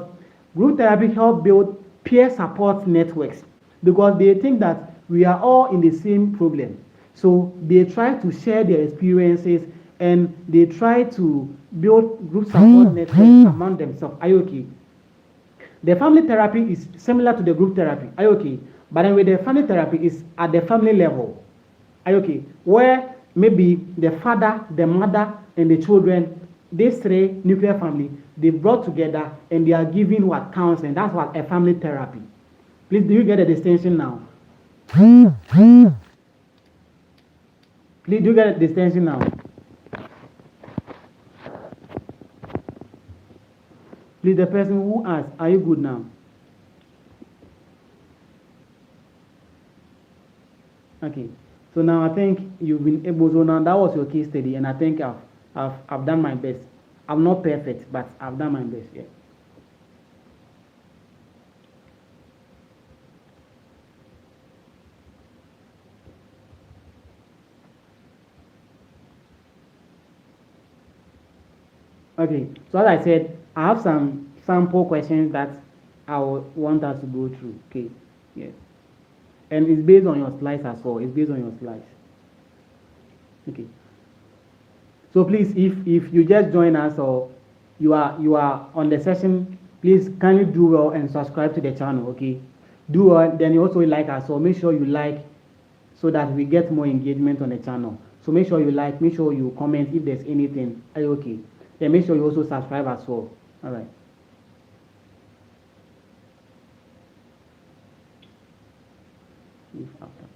group therapy helps build peer support networks because they think that we are all in the same problem. So they try to share their experiences and they try to build group support networks among themselves. Are you okay? The family therapy is similar to the group therapy. Are you okay? But then with the family therapy is at the family level. Are you okay? Where maybe the father, the mother, and the children, these three nuclear family, they brought together and they are giving what counseling. That's what a family therapy. Please, do you get the distinction now? Please, do you get the distinction now? Please, the person who asked, are you good now? Okay. So now I think you've been able. So now that was your case study, and I think I've done my best. I'm not perfect, but I've done my best. Yeah. Okay. So as I said, I have some sample questions that I want us to go through. Okay. Yeah. And it's based on your slides as well. It's based on your slides. Okay. So please, if you just join us or you are on the session, please kindly do well and subscribe to the channel. Okay. Do well, then you also like us. So make sure you like so that we get more engagement on the channel. So make sure you like, make sure you comment if there's anything. Are you okay? Then make sure you also subscribe as well. All right. If after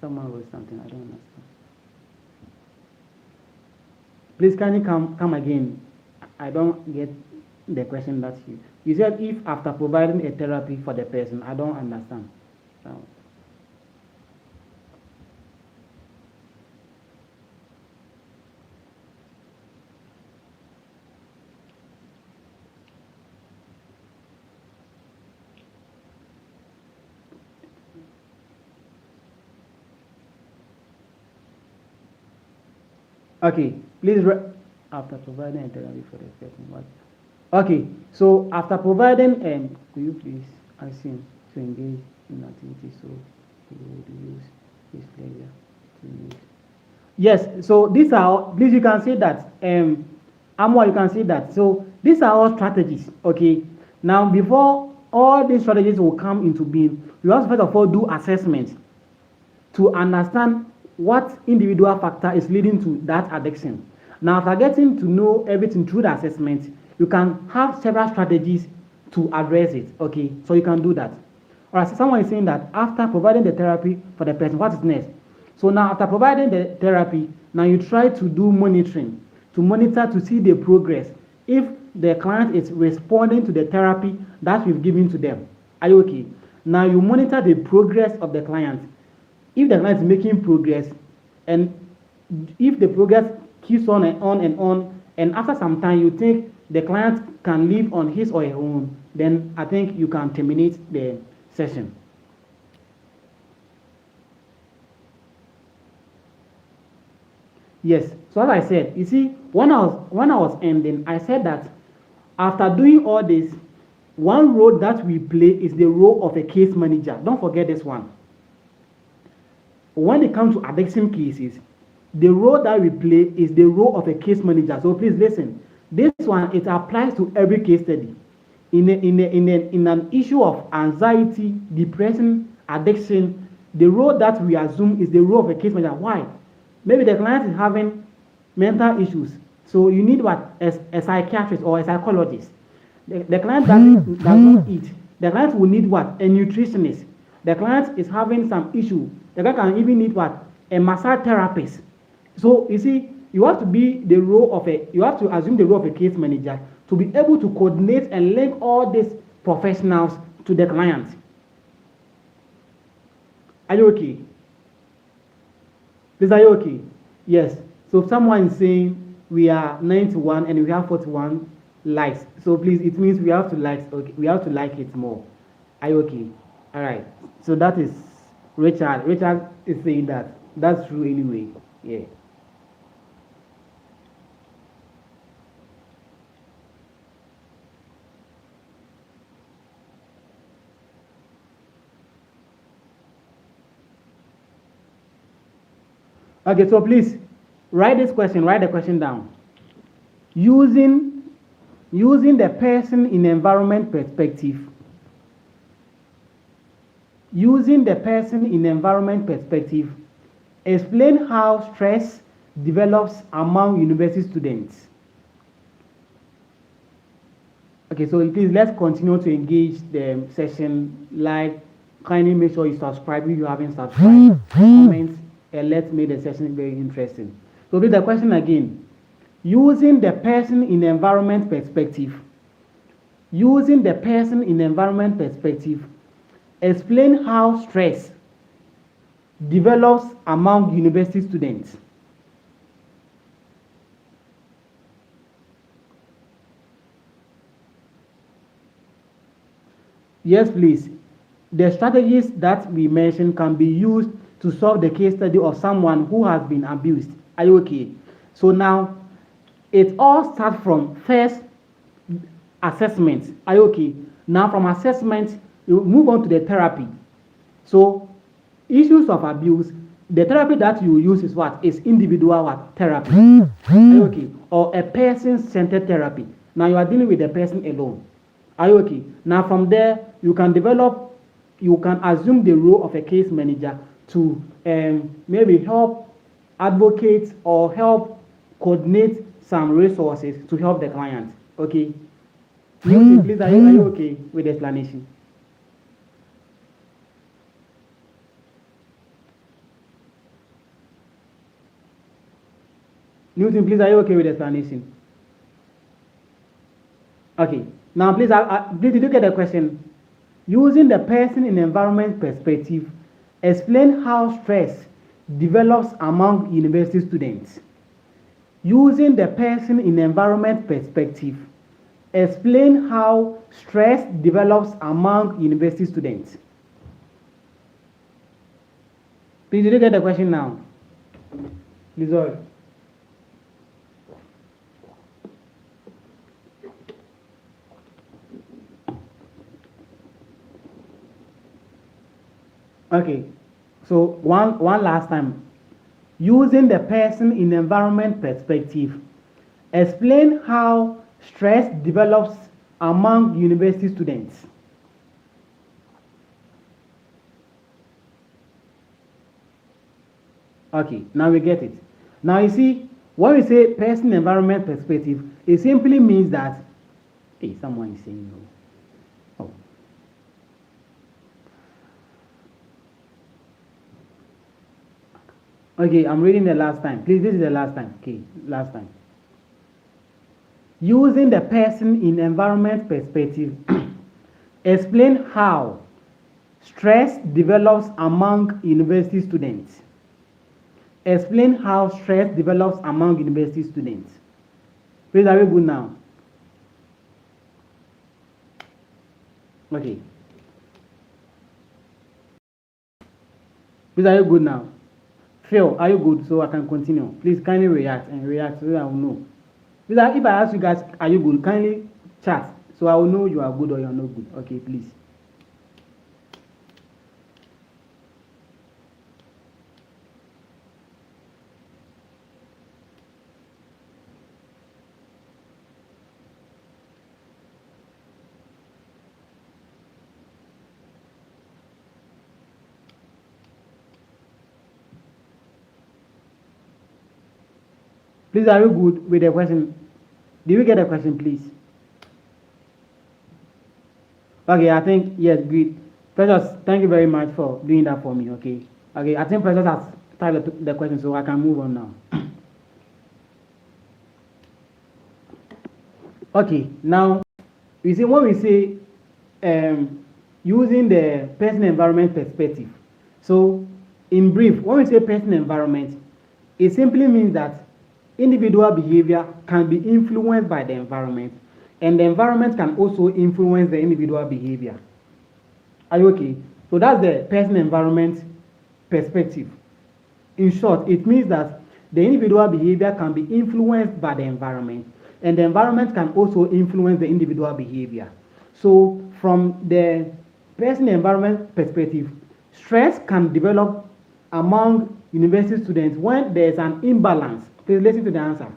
someone wrote something, I don't understand. Please kindly come again. I don't get the question that you said if after providing a therapy for the person. I don't understand. Okay, please, after providing a therapy for the person, what? Okay, so after providing, could you please ask him to engage in activities so he would use his pleasure to use? Yes, so these are, please, you can see that, Amor, you can see that. So these are all strategies, okay? Now, before all these strategies will come into being, we also first of all do assessment to understand what individual factor is leading to that addiction. Now, after getting to know everything through the assessment, you can have several strategies to address it, okay? So you can do that. All right, so someone is saying that after providing the therapy for the person, what is next? So now after providing the therapy, now you try to do monitoring, to monitor to see the progress. If the client is responding to the therapy that we've given to them. Are you okay? Now you monitor the progress of the client. If the client is making progress, and if the progress keeps on and on and on, and after some time you think the client can live on his or her own, then I think you can terminate the session. Yes, so as I said, you see, when I was ending, I said that after doing all this, one role that we play is the role of a case manager. Don't forget this one. When it comes to addiction cases, the role that we play is the role of a case manager. So please listen. This one, it applies to every case study. In an issue of anxiety, depression, addiction, the role that we assume is the role of a case manager. Why? Maybe the client is having mental issues. So you need what? A psychiatrist or a psychologist. The client does not eat. The client will need what? A nutritionist. The client is having some issue. The client can even need what? A massage therapist. So you see, you have to assume the role of a case manager to be able to coordinate and link all these professionals to the client. Are you okay? Please, are you okay? Yes. So if someone is saying we are 91 and we have 41 likes, so please, it means we have to like. Okay, we have to like it more. Are you okay? All right. So that is Richard. Richard is saying that. That's true anyway. Yeah. Okay, so please write the question down. Using the person in environment perspective. Using the person in environment perspective, explain how stress develops among university students. Okay, so please let's continue to engage the session. Like, kindly make sure you subscribe if you haven't subscribed. Comment and let's make the session very interesting. So please, the question again. Using the person in environment perspective. Using the person in environment perspective, explain how stress develops among university students. Yes, please. The strategies that we mentioned can be used to solve the case study of someone who has been abused. Are you okay? So now, it all starts from first assessment. Are you okay? Now from assessment, you move on to the therapy. So issues of abuse, the therapy that you use is what? Is individual what? Therapy. Are you okay? Or a person-centered therapy. Now you are dealing with the person alone. Are you okay? Now from there, you can assume the role of a case manager to maybe help advocate or help coordinate some resources to help the client. Okay? Please, are you okay with the explanation? Newton, please, are you okay with the explanation? Okay. Now, please, please, did you get the question? Using the person in environment perspective, explain how stress develops among university students. Using the person in environment perspective, explain how stress develops among university students. Please, did you get the question now? Please, all. Okay, so one last time. Using the person in environment perspective, explain how stress develops among university students. Okay, now we get it. Now you see, when we say person environment perspective, it simply means that, hey, someone is saying no. Oh. Okay, I'm reading the last time. Please, this is the last time. Okay, last time. Using the person in environment perspective, explain how stress develops among university students. Explain how stress develops among university students. Please, are we good now? Okay. Please, are you good now? Phil, are you good? So I can continue. Please kindly react so that I will know. Please, if I ask you guys, are you good? Kindly chat so I will know you are good or you are not good. Okay, please. Please, are you good with the question? Did you get the question, please? Okay, I think, yes, good. Precious, thank you very much for doing that for me, okay? Okay, I think Precious has started the question, so I can move on now. Okay, now, you see, when we say using the person environment perspective, so in brief, when we say person environment, it simply means that individual behavior can be influenced by the environment, and the environment can also influence the individual behavior. Are you okay? So that's the person environment perspective. In short, it means that the individual behavior can be influenced by the environment, and the environment can also influence the individual behavior. So from the person environment perspective, stress can develop among university students when there is an imbalance. Please listen to the answer.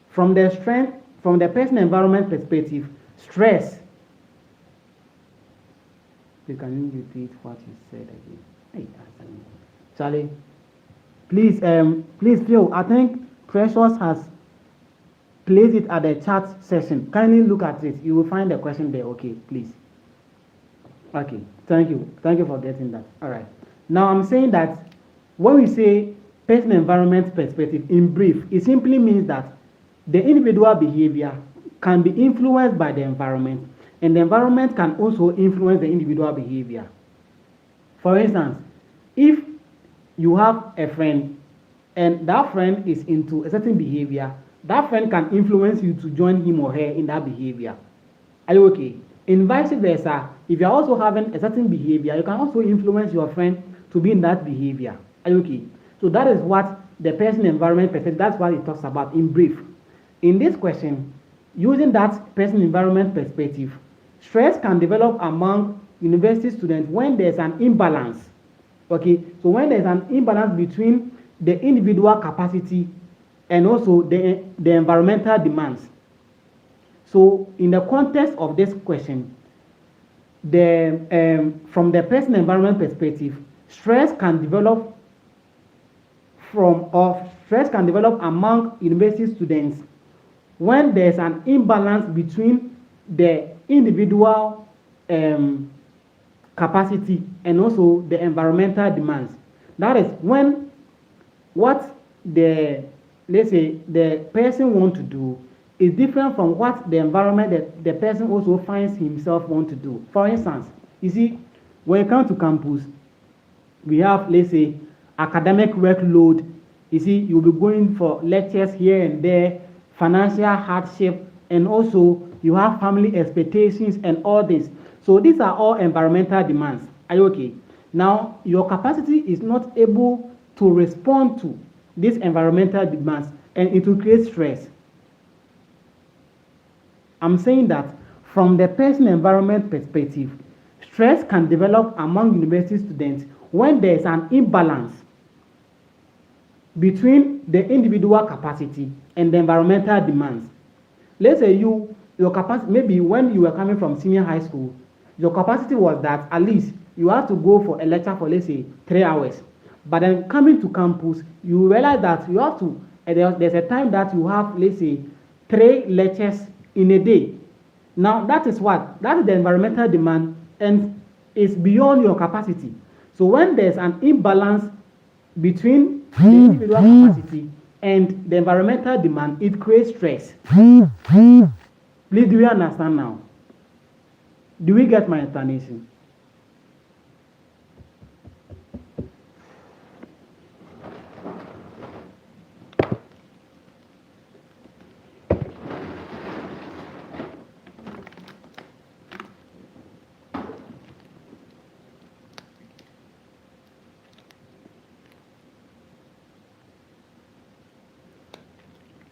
From the person environment perspective, stress. Please can you repeat what you said again? Hey, Charlie, please, Phil, I think Precious has placed it at the chat session. Kindly look at it. You will find the question there. Okay, please. Okay, thank you. Thank you for getting that. All right. Now I'm saying that when we say person environment perspective, in brief, it simply means that the individual behavior can be influenced by the environment, and the environment can also influence the individual behavior. For instance, if you have a friend and that friend is into a certain behavior, that friend can influence you to join him or her in that behavior. Are you okay? And vice versa, if you are also having a certain behavior, you can also influence your friend to be in that behavior. Are you okay? So that is what the person environment perspective, that's what it talks about in brief. In this question, using that person environment perspective, stress can develop among university students when there's an imbalance. Okay, so when there's an imbalance between the individual capacity and also the environmental demands. So in the context of this question, from the person environment perspective, stress can develop among university students when there's an imbalance between the individual capacity and also the environmental demands. That is when what let's say the person want to do is different from what the environment that the person also finds himself want to do. For instance, you see, when you come to campus, we have, let's say, academic workload. You see, you'll be going for lectures here and there, financial hardship, and also you have family expectations and all this. So these are all environmental demands. Are you okay? Now, your capacity is not able to respond to these environmental demands, and it will create stress. I'm saying that from the person environment perspective, stress can develop among university students when there's an imbalance between the individual capacity and the environmental demands. Let's say your capacity, maybe when you were coming from senior high school, your capacity was that at least you have to go for a lecture for, let's say, 3 hours. But then coming to campus, you realize that you have to, there's a time that you have, let's say, 3 lectures in a day. Now, that is what? That is the environmental demand, and it's beyond your capacity. So when there's an imbalance between the individual capacity and the environmental demand, it creates stress. Please, do you understand now? Do we get my explanation?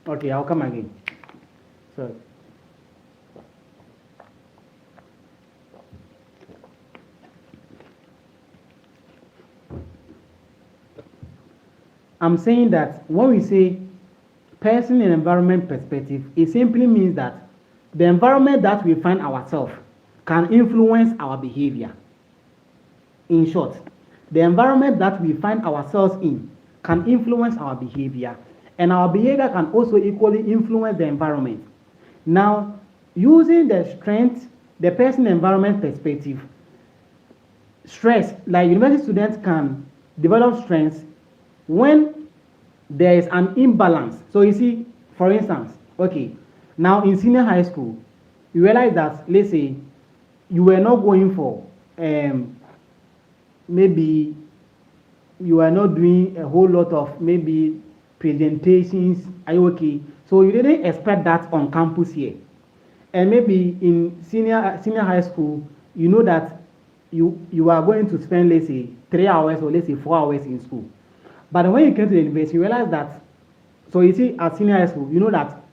Okay, I'll come again. So, I'm saying that when we say person and environment perspective, it simply means that the environment that we find ourselves can influence our behavior. In short, the environment that we find ourselves in can influence our behavior, and our behavior can also equally influence the environment. Now, using the strength, the person environment perspective, stress, like university students can develop strengths when there is an imbalance. So you see, for instance, okay, now in senior high school, you realize that, let's say, you were not going for, maybe you were not doing a whole lot of maybe presentations. Are you okay? So you didn't expect that on campus here. And maybe in senior high school, you know that you are going to spend, let's say, 3 hours or let's say 4 hours in school. But when you came to the university, you realize that, so you see at senior high school, you know that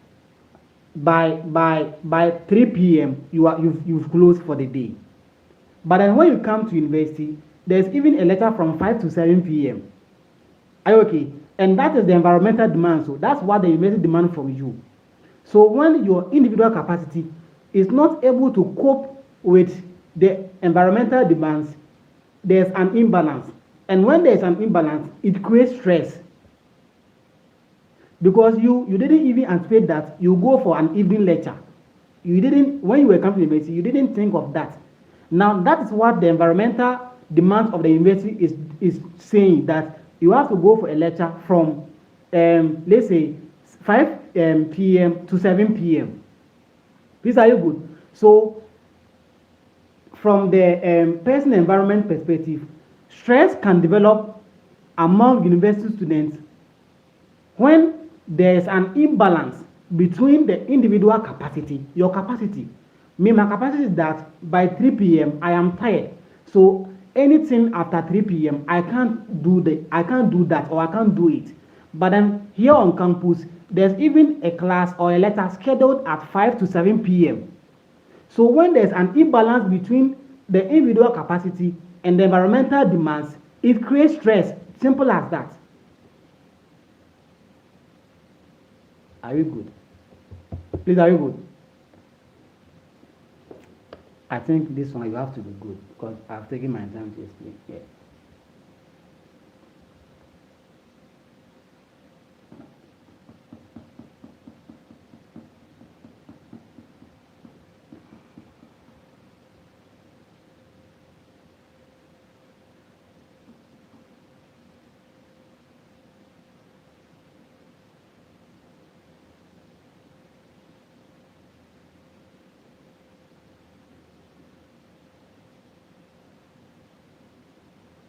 by 3 p.m. you've closed for the day. But then when you come to university, there's even a letter from 5 to 7 p.m. Are you okay? And that is the environmental demand. So that's what the university demand from you. So when your individual capacity is not able to cope with the environmental demands, there's an imbalance. And when there's an imbalance, it creates stress. Because you didn't even anticipate that you go for an evening lecture. You didn't, when you were coming to university, you didn't think of that. Now that is what the environmental demands of the university is saying, that you have to go for a lecture from, let's say, 5 p.m. to 7 p.m. These are you good? So, from the person environment perspective, stress can develop among university students when there is an imbalance between the individual capacity, your capacity. My capacity is that by 3 p.m. I am tired. So anything after 3 p.m. I can't do that, or I can't do it. But then here on campus, there's even a class or a lecture scheduled at 5 to 7 p.m. So when there's an imbalance between the individual capacity and the environmental demands, it creates stress. Simple as that. Are you good? Please, are you good? I think this one you have to be good because I've taken my time to explain. Yeah.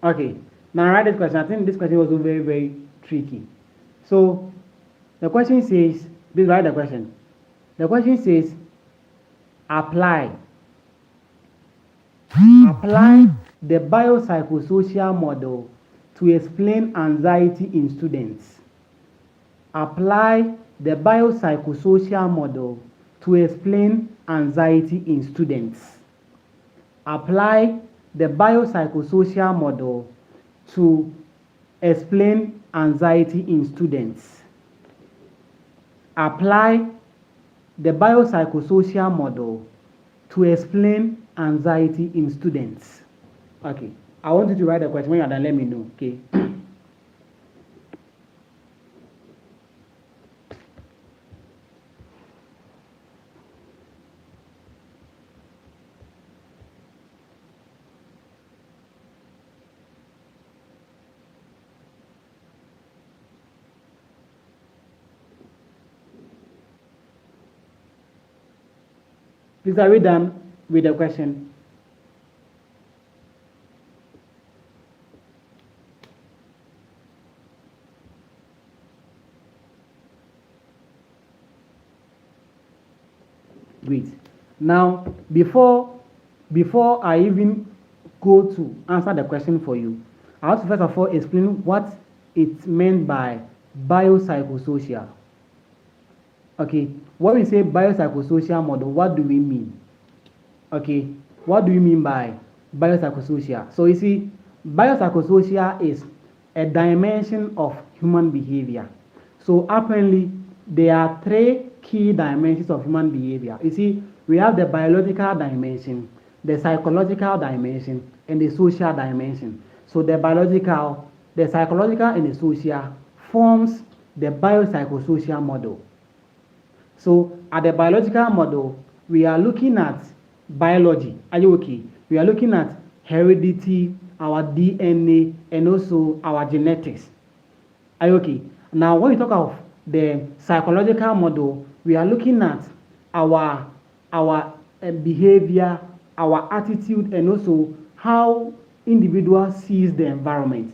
Okay, now I write this question. I think this question was very, very tricky. So the question says, please write the question. The question says, apply the biopsychosocial model to explain anxiety in students. Apply the biopsychosocial model to explain anxiety in students. Apply the biopsychosocial model to explain anxiety in students. Apply the biopsychosocial model to explain anxiety in students. Okay, I want you to write the question. When you're done, let me know. Okay. Please, are we done with the question? Great. Now, before I even go to answer the question for you, I have to first of all explain what it's meant by biopsychosocial. Okay, when we say biopsychosocial model, what do we mean? Okay, what do you mean by biopsychosocial? So you see, biopsychosocial is a dimension of human behavior. So apparently, there are three key dimensions of human behavior. You see, we have the biological dimension, the psychological dimension, and the social dimension. So the biological, the psychological, and the social forms the biopsychosocial model. So at the biological model, we are looking at biology. Are you okay? We are looking at heredity, our DNA, and also our genetics. Are you okay? Now, when we talk of the psychological model, we are looking at our behavior, our attitude, and also how individual sees the environment.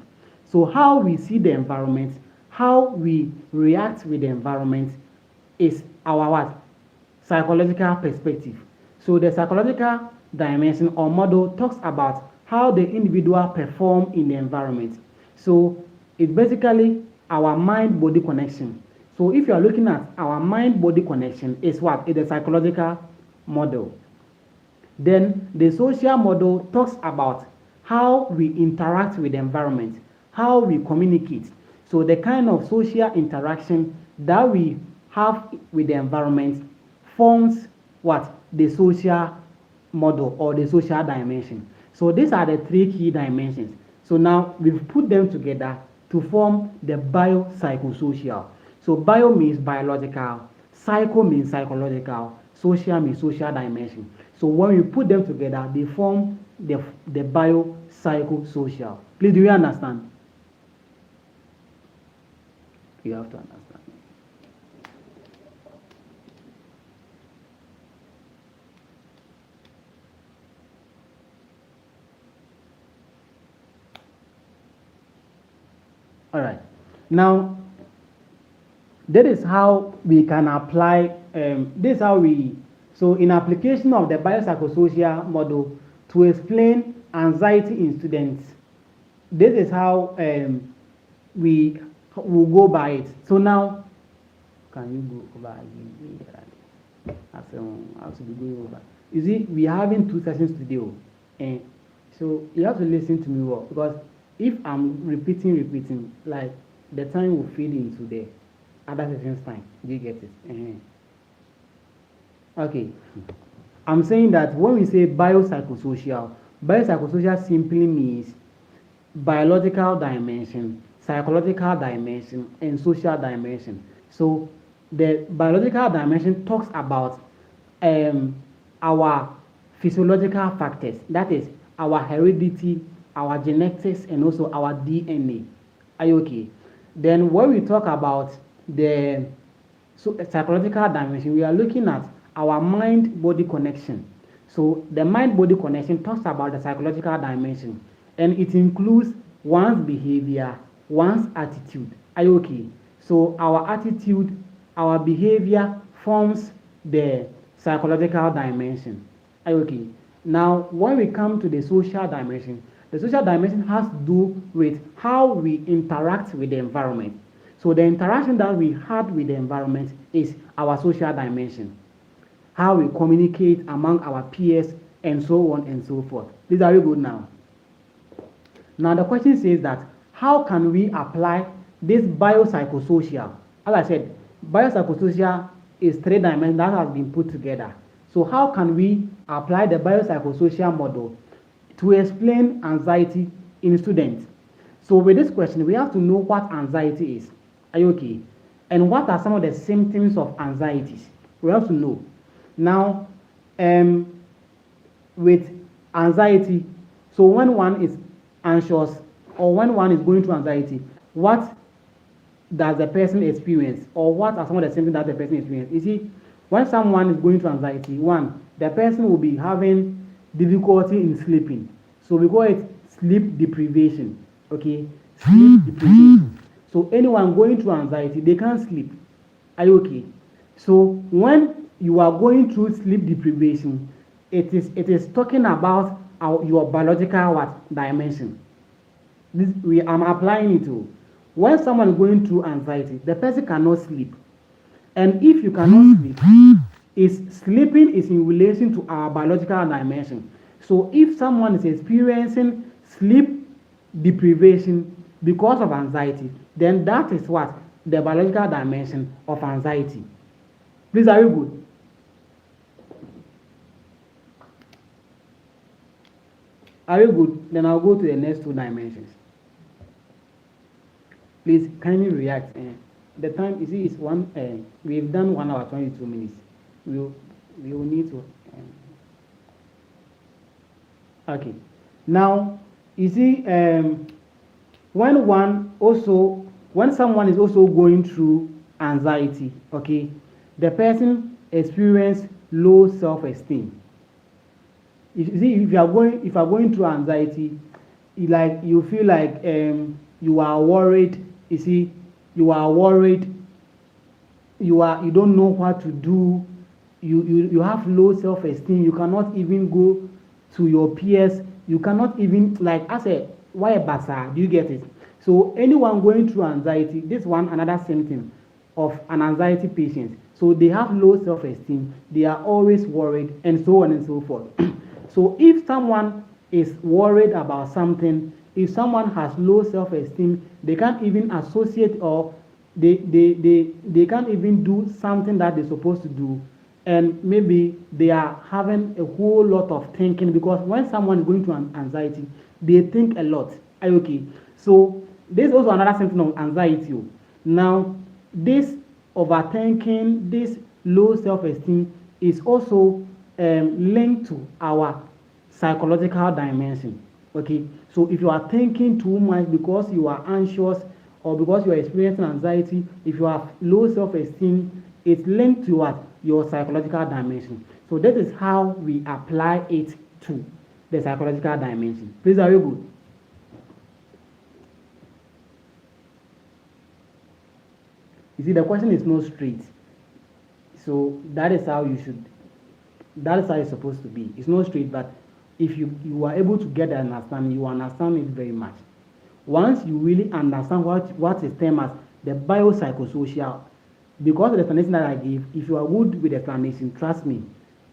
So how we see the environment, how we react with the environment is our what? Psychological perspective. So the psychological dimension or model talks about how the individual perform in the environment. So it's basically our mind-body connection. So if you are looking at our mind-body connection, is what? It's a psychological model. Then the social model talks about how we interact with the environment, how we communicate. So the kind of social interaction that we have with the environment forms what? The social model or the social dimension. So these are the three key dimensions. So now we've put them together to form the biopsychosocial. So bio means biological, psycho means psychological, social means social dimension. So when we put them together, they form the biopsychosocial. Please, do you understand? You have to understand. All right. Now, that is how we can apply, this is how we, so in application of the biopsychosocial model to explain anxiety in students, this is how we will go by it. So now, can you go over again? As we go over. You see, we are having 2 sessions today, and so you have to listen to me well, because if I'm repeating, like the time will feed into the other session's time. Do you get it? Okay. I'm saying that when we say biopsychosocial simply means biological dimension, psychological dimension, and social dimension. So the biological dimension talks about our physiological factors, that is our heredity, our genetics, and also our DNA. Are you okay? Then when we talk about the psychological dimension, we are looking at our mind-body connection. So the mind-body connection talks about the psychological dimension, and it includes one's behavior, one's attitude. Are you okay? So our attitude, our behavior forms the psychological dimension. Are you okay? Now, when we come to the social dimension, the social dimension has to do with how we interact with the environment. So the interaction that we had with the environment is our social dimension. How we communicate among our peers and so on and so forth. These are very good now. Now the question says that how can we apply this biopsychosocial? As I said, biopsychosocial is 3 dimensions that has been put together. So how can we apply the biopsychosocial model to explain anxiety in students? So with this question, we have to know what anxiety is. Are you okay? And what are some of the symptoms of anxieties? We have to know. Now, with anxiety, so when one is anxious or when one is going through anxiety, what does the person experience, or what are some of the symptoms that the person experiences? You see, when someone is going through anxiety, one, the person will be having difficulty in sleeping. So we call it sleep deprivation. Okay, sleep deprivation. So anyone going through anxiety, they can't sleep. Are you okay? So when you are going through sleep deprivation, it is talking about your biological dimension. I'm applying it to. When someone is going through anxiety, the person cannot sleep. And if you cannot sleep, sleeping is in relation to our biological dimension. So if someone is experiencing sleep deprivation because of anxiety, then that is what? The biological dimension of anxiety. Please, are you good? Are you good? Then I'll go to the next 2 dimensions. Please kindly react. The time you see is we've done 1 hour 22 minutes. We will need to. Okay. Now you see, when someone is also going through anxiety, okay, the person experience low self-esteem. If you are going through anxiety, you feel like you are worried. You see, you are worried. You don't know what to do. You have low self-esteem. You cannot even go to your peers. You cannot even, like I said, why a basa? Do you get it? So anyone going through anxiety, this one another symptom of an anxiety patient. So they have low self-esteem. They are always worried, and so on and so forth. So if someone is worried about something, if someone has low self-esteem, they can't even associate, or they can't even do something that they're supposed to do. And maybe they are having a whole lot of thinking, because when someone is going through anxiety, they think a lot. Are you okay? So this is also another symptom of anxiety. Now, this overthinking, this low self-esteem is also linked to our psychological dimension. Okay, so if you are thinking too much because you are anxious or because you are experiencing anxiety, if you have low self-esteem, it's linked to what? Your psychological dimension. So that is how we apply it to the psychological dimension. Please, are you good? You see, the question is not straight. So that is how it's supposed to be. It's not straight, but if you are able to get the understanding, you understand it very much. Once you really understand what is termed as the biopsychosocial, because of the explanation that I gave, if you are good with the explanation, trust me,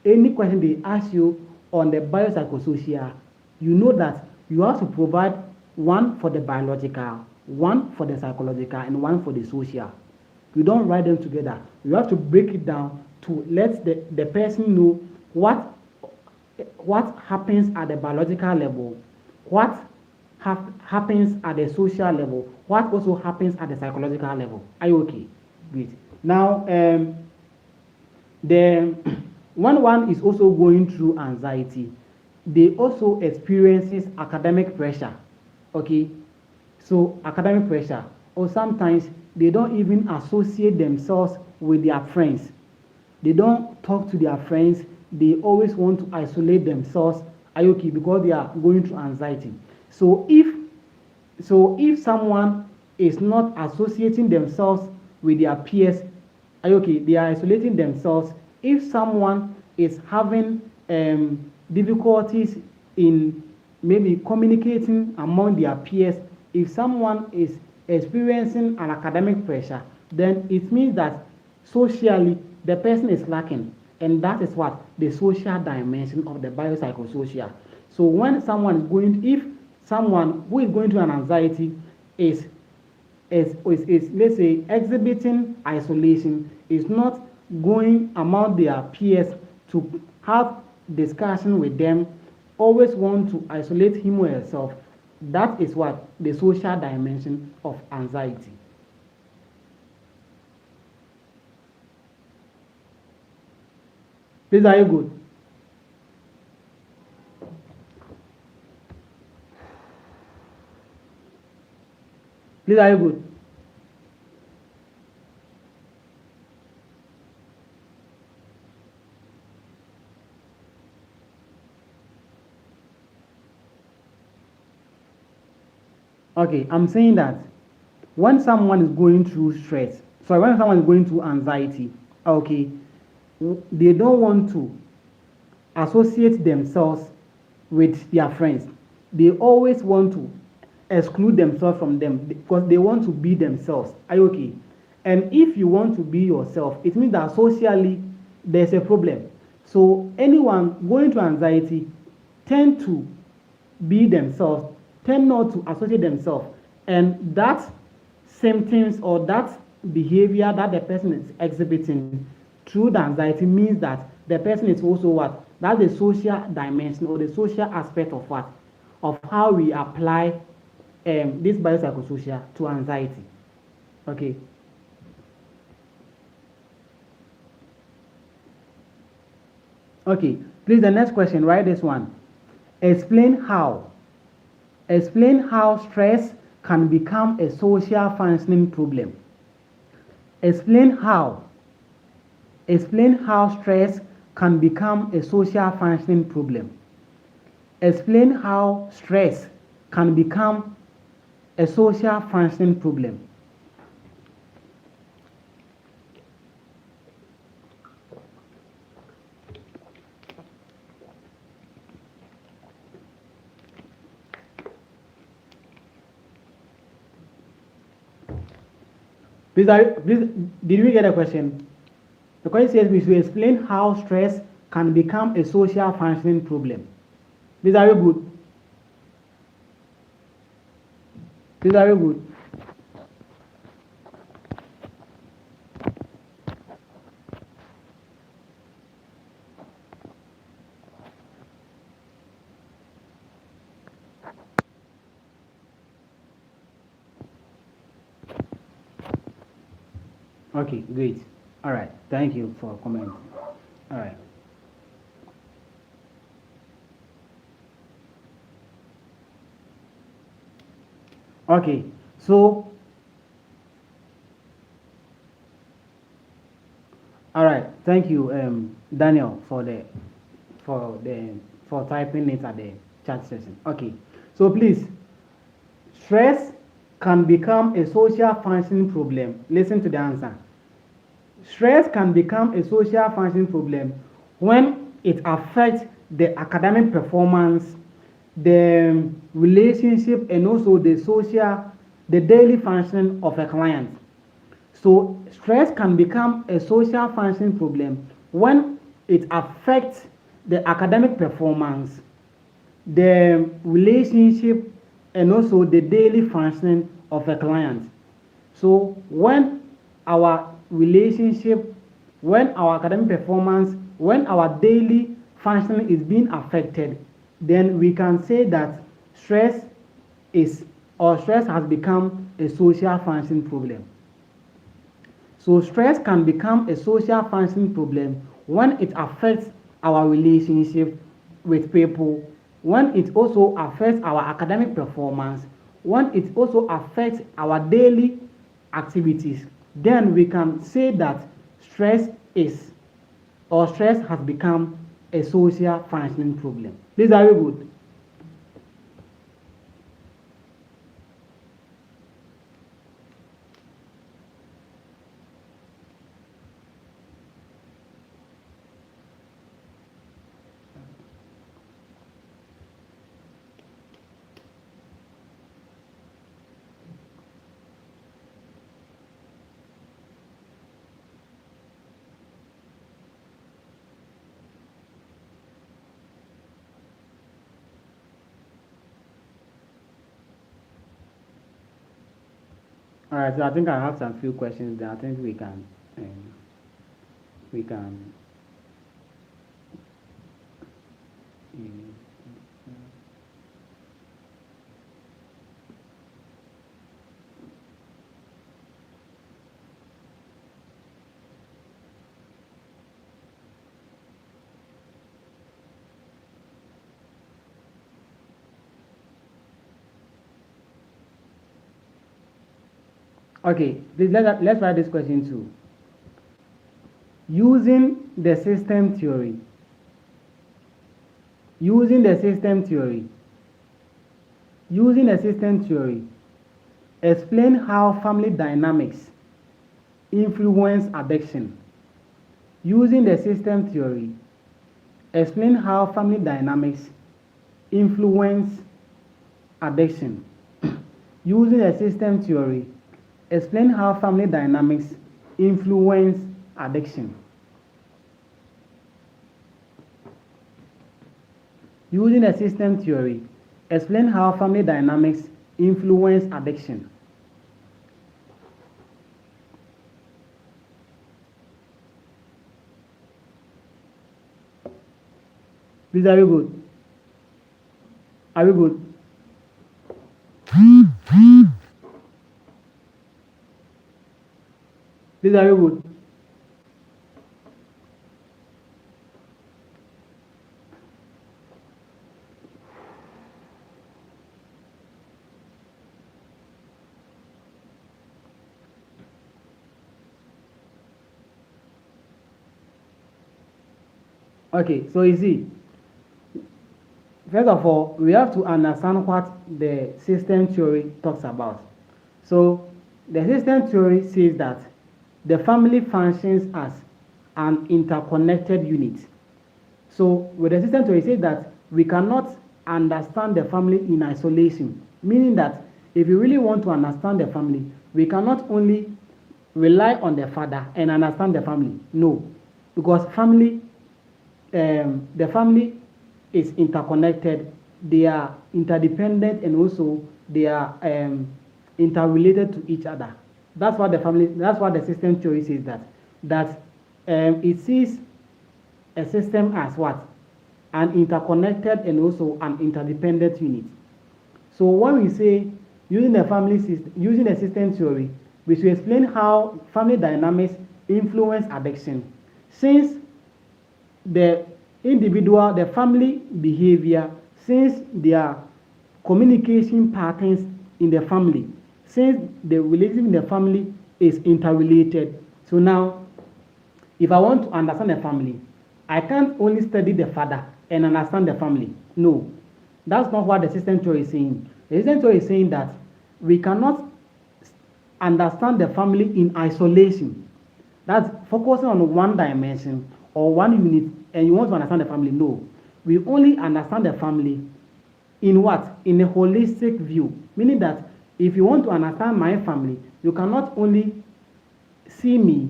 any question they ask you on the biopsychosocial, you know that you have to provide one for the biological, one for the psychological, and one for the social. You don't write them together. You have to break it down to let the person know what happens at the biological level, what happens at the social level, what also happens at the psychological level. Are you okay? Great. Now, when one is also going through anxiety, they also experiences academic pressure. Okay, so academic pressure, or sometimes they don't even associate themselves with their friends. They don't talk to their friends. They always want to isolate themselves. Are you okay? Because they are going through anxiety. So if someone is not associating themselves with their peers, are you okay? They are isolating themselves. If someone is having difficulties in maybe communicating among their peers, if someone is experiencing an academic pressure, then it means that socially the person is lacking. And that is what? The social dimension of the biopsychosocial. So when someone is if someone who is going through an anxiety is let's say exhibiting isolation, is not going among their peers to have discussion with them, always want to isolate him or herself, that is what the social dimension of anxiety. Please, are you good? Please, are you good? Okay, I'm saying that when someone is going through stress, sorry, when someone is going through anxiety, okay, they don't want to associate themselves with their friends. They always want to exclude themselves from them because they want to be themselves. Are you okay? And if you want to be yourself, it means that socially there's a problem. So anyone going through anxiety tend to be themselves, tend not to associate themselves, and that symptoms or that behavior that the person is exhibiting through the anxiety means that the person is also what? That's the social dimension or the social aspect of what? Of how we apply this biopsychosocial to anxiety. Okay. Okay, please, the next question, write this one. Explain how stress can become a social functioning problem. Explain how stress can become a social functioning problem. Explain how stress can become a social functioning problem. Please, did we get a question? The question says we should explain how stress can become a social functioning problem. Please, are you good? Please, are you good? Okay, great. All right, thank you for commenting. All right. Okay, so all right, thank you, Daniel, for typing it at the chat session. Okay, so please, stress can become a social functioning problem. Listen to the answer. Stress can become a social functioning problem when it affects the academic performance, the relationship, and also the daily functioning of a client. So stress can become a social functioning problem when it affects the academic performance, the relationship, and also the daily functioning of a client. So when our relationship, when our academic performance, when our daily functioning is being affected, then we can say that stress has become a social functioning problem. So stress can become a social functioning problem when it affects our relationship with people, when it also affects our academic performance, when it also affects our daily activities. Then we can say that stress has become a social functioning problem. Please, are you good? All right, so I think I have some few questions that I think we can. mm, Okay, let's write this question too. Using the system theory, using the system theory, using the system theory, explain how family dynamics influence addiction. Using the system theory, explain how family dynamics influence addiction. Using the system theory, explain how family dynamics influence addiction. Using the system theory, explain how family dynamics influence addiction. Please, are you good? Are you good? Please, are you good? Okay, so you see, first of all, we have to understand what the system theory talks about. So, the system theory says that the family functions as an interconnected unit. So, with the system theory, it says that we cannot understand the family in isolation, meaning that if you really want to understand the family, we cannot only rely on the father and understand the family. No, because the family is interconnected, they are interdependent, and also they are interrelated to each other. That's what the system theory says, that it sees a system as what? An interconnected and also an interdependent unit. So when we say using the system theory, we should explain how family dynamics influence addiction. Since the the family behavior, since their communication patterns in the family, since the relationship in the family is interrelated. So now, if I want to understand the family, I can't only study the father and understand the family. No, that's not what the system theory is saying. The system theory is saying that we cannot understand the family in isolation. That's focusing on one dimension or one unit, and you want to understand the family. No, we only understand the family in what? In a holistic view, meaning that if you want to understand my family, you cannot only see me,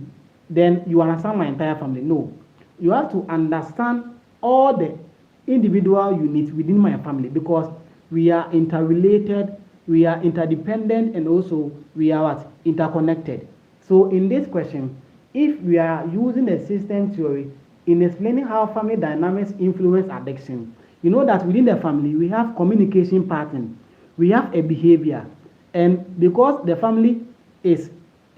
then you understand my entire family. No, you have to understand all the individual units within my family, because we are interrelated, we are interdependent, and also we are what? Interconnected. So in this question, if we are using the system theory in explaining how family dynamics influence addiction, you know that within the family we have communication pattern, we have a behavior, and because the family is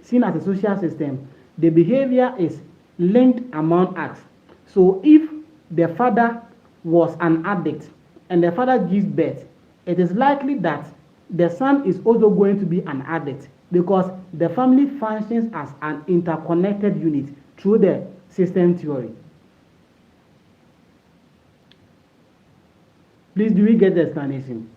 seen as a social system, the behavior is linked among us. So if the father was an addict and the father gives birth, it is likely that the son is also going to be an addict, because the family functions as an interconnected unit through the system theory. Please, do we get the explanation?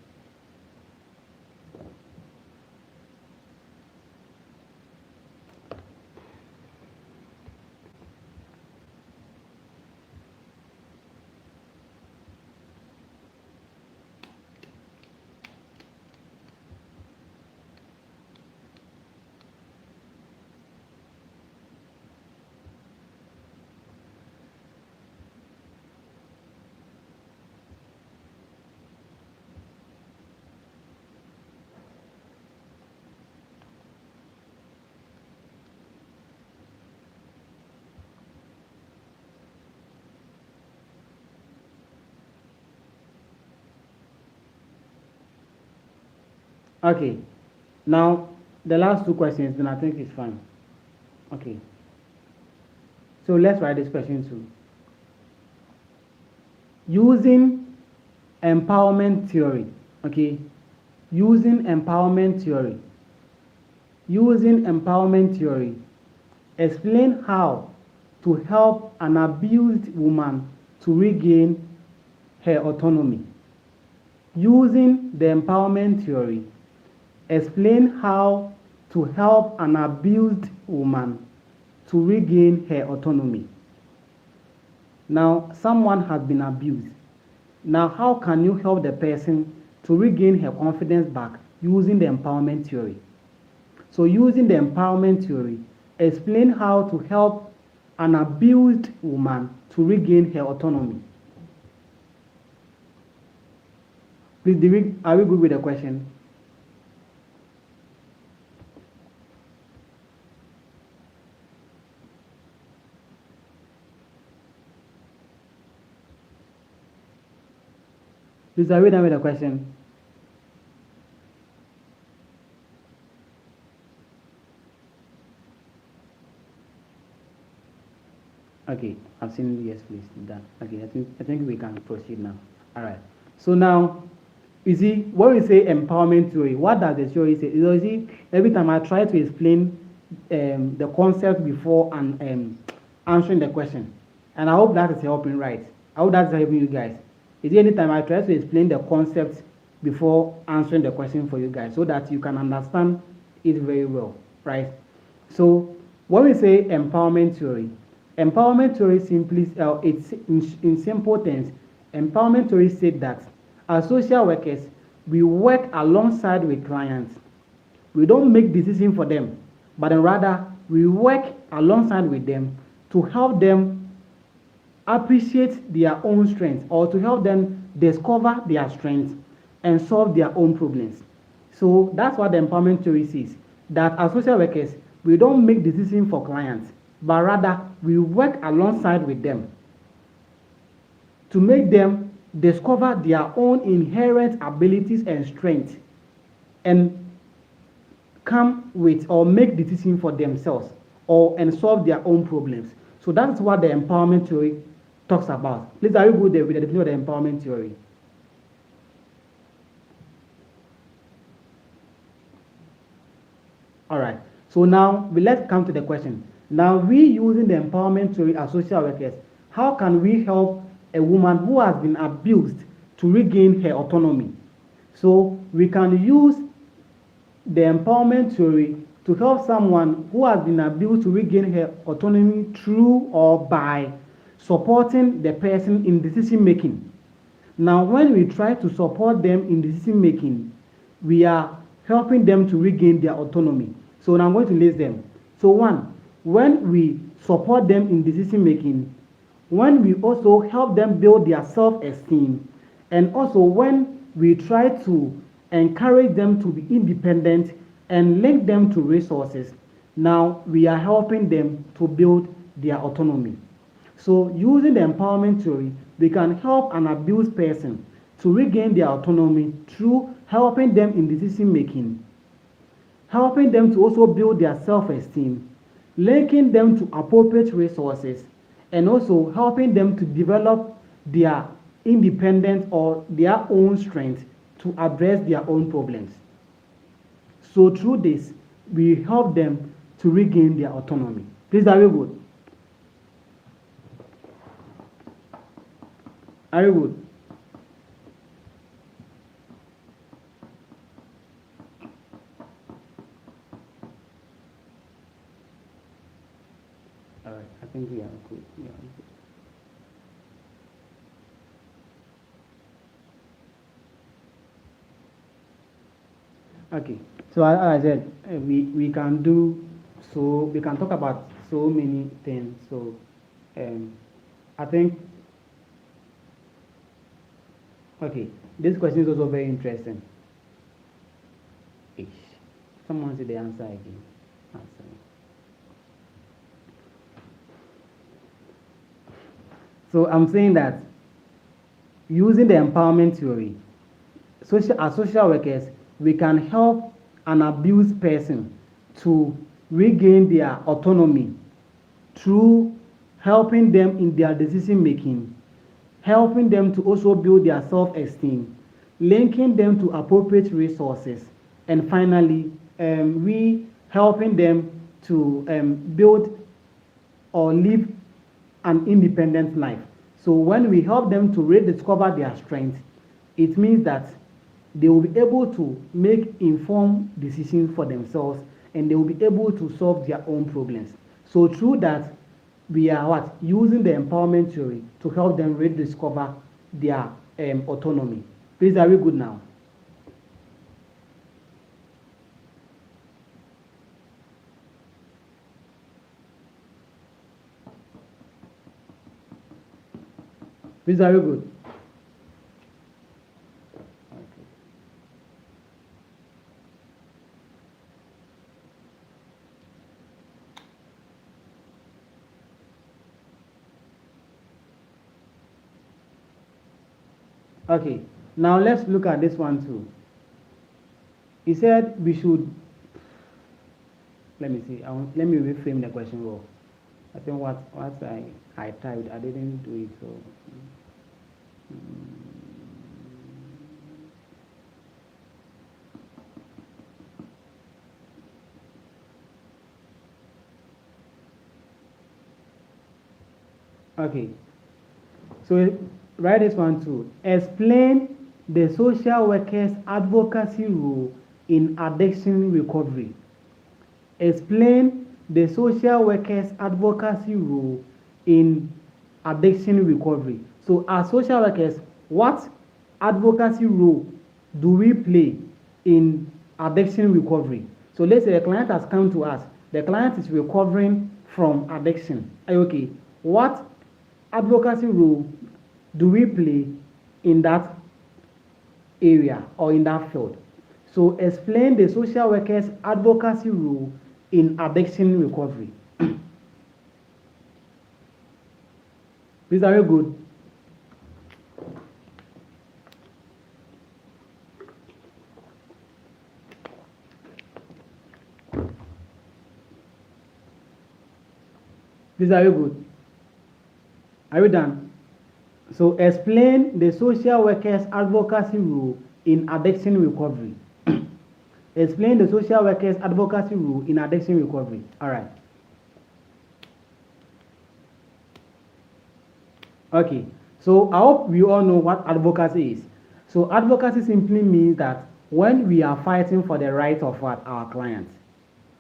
Okay. Now, the last two questions, then I think it's fine. Okay. So let's write this question too. Using empowerment theory, okay? Using empowerment theory. Using empowerment theory, explain how to help an abused woman to regain her autonomy. Using the empowerment theory, explain how to help an abused woman to regain her autonomy. Now, someone has been abused. Now, how can you help the person to regain her confidence back using the empowerment theory? So, using the empowerment theory, explain how to help an abused woman to regain her autonomy. Please, are we good with the question? Please, are we done with the question? Okay, I've seen yes, please. Done. Okay, I think we can proceed now. All right. So now, you see, when we say empowerment theory, what does the theory say? You see, every time I try to explain the concept before and answering the question, and I hope that is helping, right? I hope that's helping you guys. Is there any time I try to explain the concept before answering the question for you guys so that you can understand it very well, right? So when we say empowerment theory simply, it's in simple terms, empowerment theory said that as social workers, we work alongside with clients. We don't make decisions for them, but rather we work alongside with them to help them appreciate their own strengths or to help them discover their strengths and solve their own problems. So that's what the empowerment theory says, that as social workers, we don't make decisions for clients, but rather we work alongside with them to make them discover their own inherent abilities and strengths and come with or make decisions for themselves and solve their own problems. So that's what the empowerment theory talks about. Please, are you good with the definition of the empowerment theory? All right. So now let's come to the question. Now, we using the empowerment theory as social workers, how can we help a woman who has been abused to regain her autonomy? So we can use the empowerment theory to help someone who has been abused to regain her autonomy through or by supporting the person in decision making. Now, when we try to support them in decision making, we are helping them to regain their autonomy. So now I'm going to list them. So one, when we support them in decision making, when we also help them build their self-esteem, and also when we try to encourage them to be independent and link them to resources, now we are helping them to build their autonomy. So using the empowerment theory, we can help an abused person to regain their autonomy through helping them in decision making, helping them to also build their self-esteem, linking them to appropriate resources, and also helping them to develop their independence or their own strength to address their own problems. So through this, we help them to regain their autonomy. Please, are you good? Are you good? All right, I think we are good. We are good. Okay, so as I said, we can do so. We can talk about so many things. So, I think okay. This question is also very interesting. Ish. Someone say the answer again. Answer. So I'm saying that using the empowerment theory, as social workers, we can help an abused person to regain their autonomy through helping them in their decision making, helping them to also build their self-esteem, linking them to appropriate resources, and finally, we helping them to build or live an independent life. So when we help them to rediscover their strength, it means that they will be able to make informed decisions for themselves, and they will be able to solve their own problems. So through that, we are what? Using the empowerment theory to help them rediscover their autonomy. Please, are we good now? Please, are we good? Okay, now let's look at this one too. He said we should, let me see, let me reframe the question well. I think what I typed, I didn't do it, so. Okay, so write this one too. Explain the social workers' advocacy role in addiction recovery. Explain the social workers' advocacy role in addiction recovery. So as social workers, what advocacy role do we play in addiction recovery? So let's say a client has come to us. The client is recovering from addiction. Okay, what advocacy role do we play in that area or in that field? So explain the social workers' advocacy role in addiction recovery. Please, are you good? Please, are you good? Are you done? So explain the social workers' advocacy role in addiction recovery. Explain the social workers' advocacy role in addiction recovery. All right. Okay. So I hope we all know what advocacy is. So advocacy simply means that when we are fighting for the right of what? Our clients.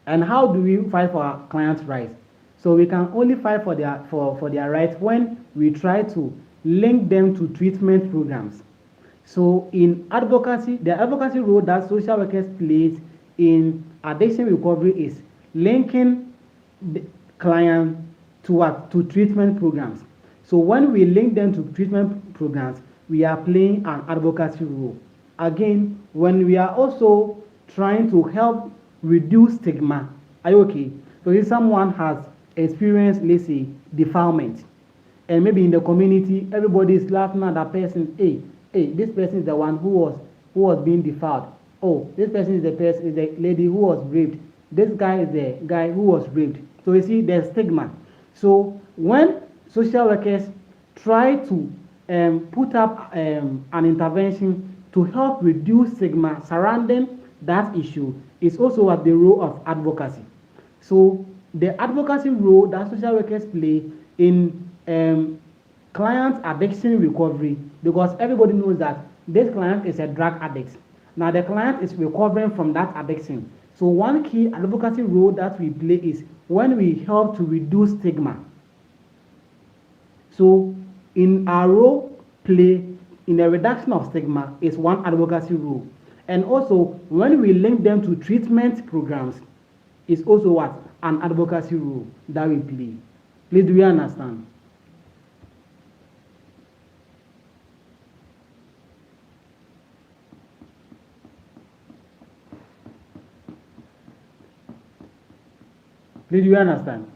And how do we fight for our clients' rights? So we can only fight for their rights when we try to link them to treatment programs. So in advocacy, the advocacy role that social workers plays in addiction recovery is linking the client to what? To treatment programs. So when we link them to treatment programs, we are playing an advocacy role. Again, when we are also trying to help reduce stigma, are you okay? So if someone has experienced, let's say, defilement, and maybe in the community, everybody is laughing at that person. Hey, this person is the one who was being defiled. Oh, this person is the lady who was raped. This guy is the guy who was raped. So you see, there's stigma. So when social workers try to put up an intervention to help reduce stigma surrounding that issue, is also at the role of advocacy. So the advocacy role that social workers play in client addiction recovery, because everybody knows that this client is a drug addict. Now the client is recovering from that addiction. So one key advocacy role that we play is when we help to reduce stigma. So in our role play in the reduction of stigma is one advocacy role. And also when we link them to treatment programs is also what? An advocacy role that we play. Please, do you understand? Please, do you understand?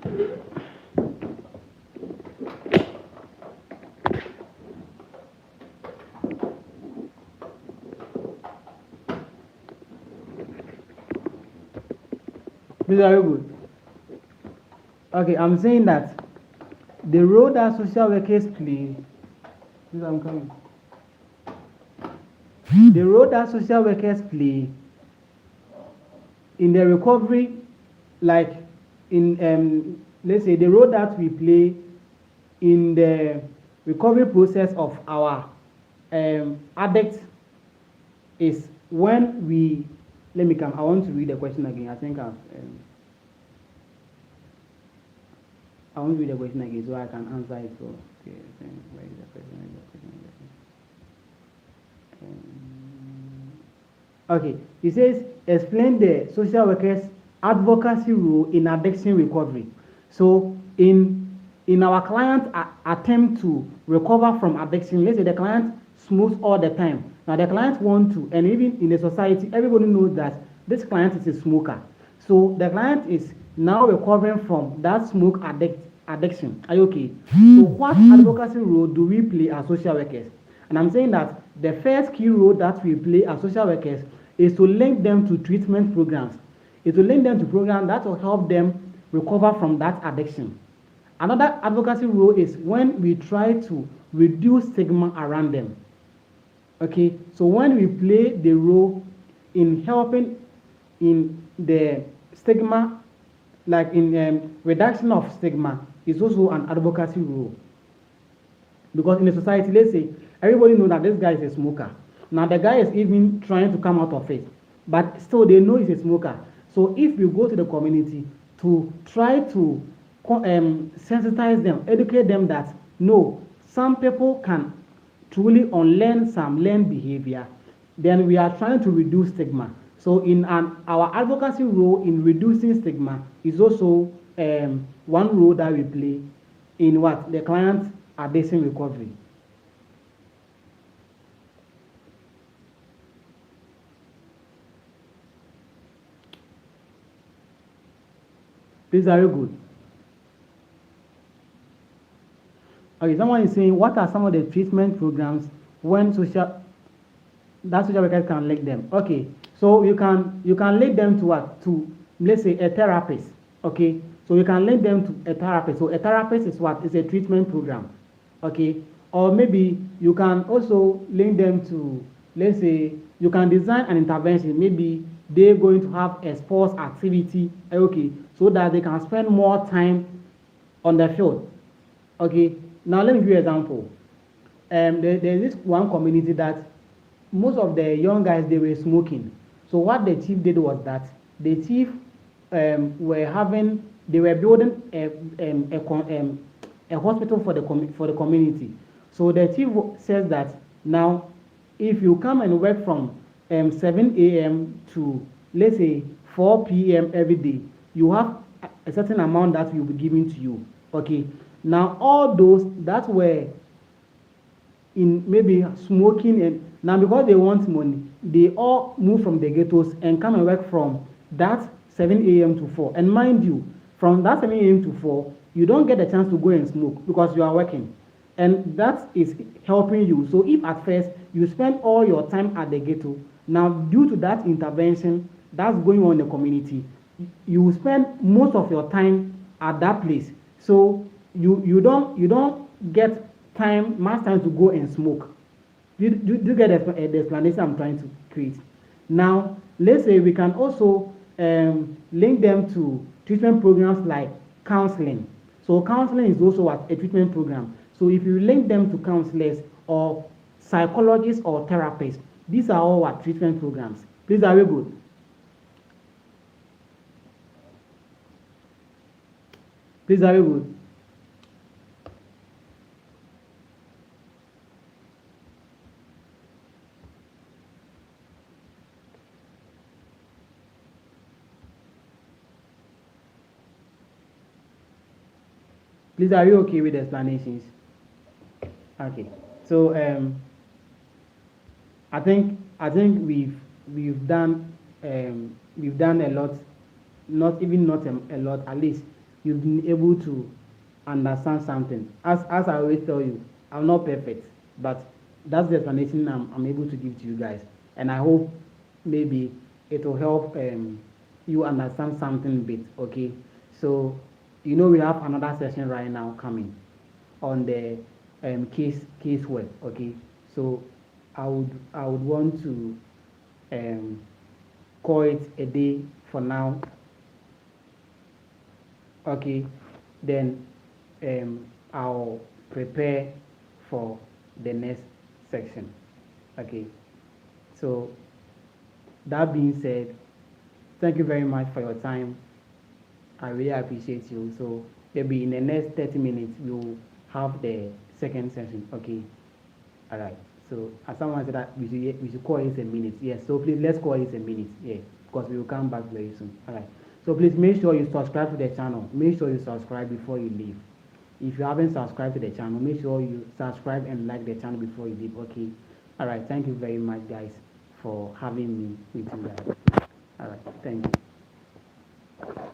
This is very good. Okay, I'm saying that the role that social workers play, I'm coming. The role that social workers play in the recovery, like in let's say the role that we play in the recovery process of our addicts is when we, let me come, I want to read the question again. I think I want to read the question again so I can answer it. So, okay, where is the question? Okay, it says explain the social workers' advocacy role in addiction recovery. So, in our client attempt to recover from addiction, let's say the client smokes all the time. Now the client want to, and even in the society, everybody knows that this client is a smoker. So the client is now recovering from that smoke addiction. Are you okay? So what advocacy role do we play as social workers? And I'm saying that the first key role that we play as social workers is to link them to treatment programs. Is to link them to programs that will help them recover from that addiction. Another advocacy role is when we try to reduce stigma around them. Okay, so when we play the role in helping in the stigma, like in reduction of stigma, is also an advocacy role. Because in the society, let's say everybody knows that this guy is a smoker. Now the guy is even trying to come out of it, but still they know he's a smoker. So if we go to the community to try to sensitize them, educate them that no, some people can truly unlearn some learned behavior, then we are trying to reduce stigma. So in our advocacy role in reducing stigma is also one role that we play in what the client addiction recovery. This is very good. Okay, someone is saying, what are some of the treatment programs when social workers can link them? Okay, so you can link them to what? To, let's say, a therapist. Okay, so you can link them to a therapist. So a therapist is what? Is a treatment program. Okay, or maybe you can also link them to, let's say, you can design an intervention. Maybe they're going to have a sports activity. Okay, so that they can spend more time on the field. Okay. Now let me give you an example. There's this one community that most of the young guys, they were smoking. So what the chief did was that the chief they were building a hospital for the community. So the chief says that now if you come and work from 7 a.m. to, let's say, 4 p.m. every day, you have a certain amount that will be given to you. Okay. Now all those that were in maybe smoking, and now because they want money, they all move from the ghettos and come and work from that 7 a.m. to 4. And mind you, from that 7 a.m. to 4, you don't get a chance to go and smoke because you are working. And that is helping you. So if at first you spend all your time at the ghetto, now due to that intervention that's going on in the community, you spend most of your time at that place. So you don't get much time to go and smoke. Do you get the explanation I'm trying to create? Now, let's say we can also link them to treatment programs like counseling. So counseling is also a treatment program. So if you link them to counselors or psychologists or therapists, these are all what treatment programs. These are very good. These are very good. Please, are you okay with the explanations? Okay. So I think we've done a lot, not a lot, at least you've been able to understand something. As I always tell you, I'm not perfect, but that's the explanation I'm able to give to you guys, and I hope maybe it will help you understand something a bit. Okay, so we have another session right now coming on the casework. Okay, so I would want to call it a day for now. Okay, then I'll prepare for the next section. Okay, so that being said, thank you very much for your time. I really appreciate you. So maybe in the next 30 minutes we'll have the second session. Okay, all right. So as someone said that we should call it a minute. Yes, so please let's call it a minute. Yeah, because we will come back very soon. All right, so please make sure you subscribe to the channel. Make sure you subscribe before you leave. If you haven't subscribed to the channel, make sure you subscribe and like the channel before you leave. Okay, all right. Thank you very much, guys, for having me with you guys. All right, thank you.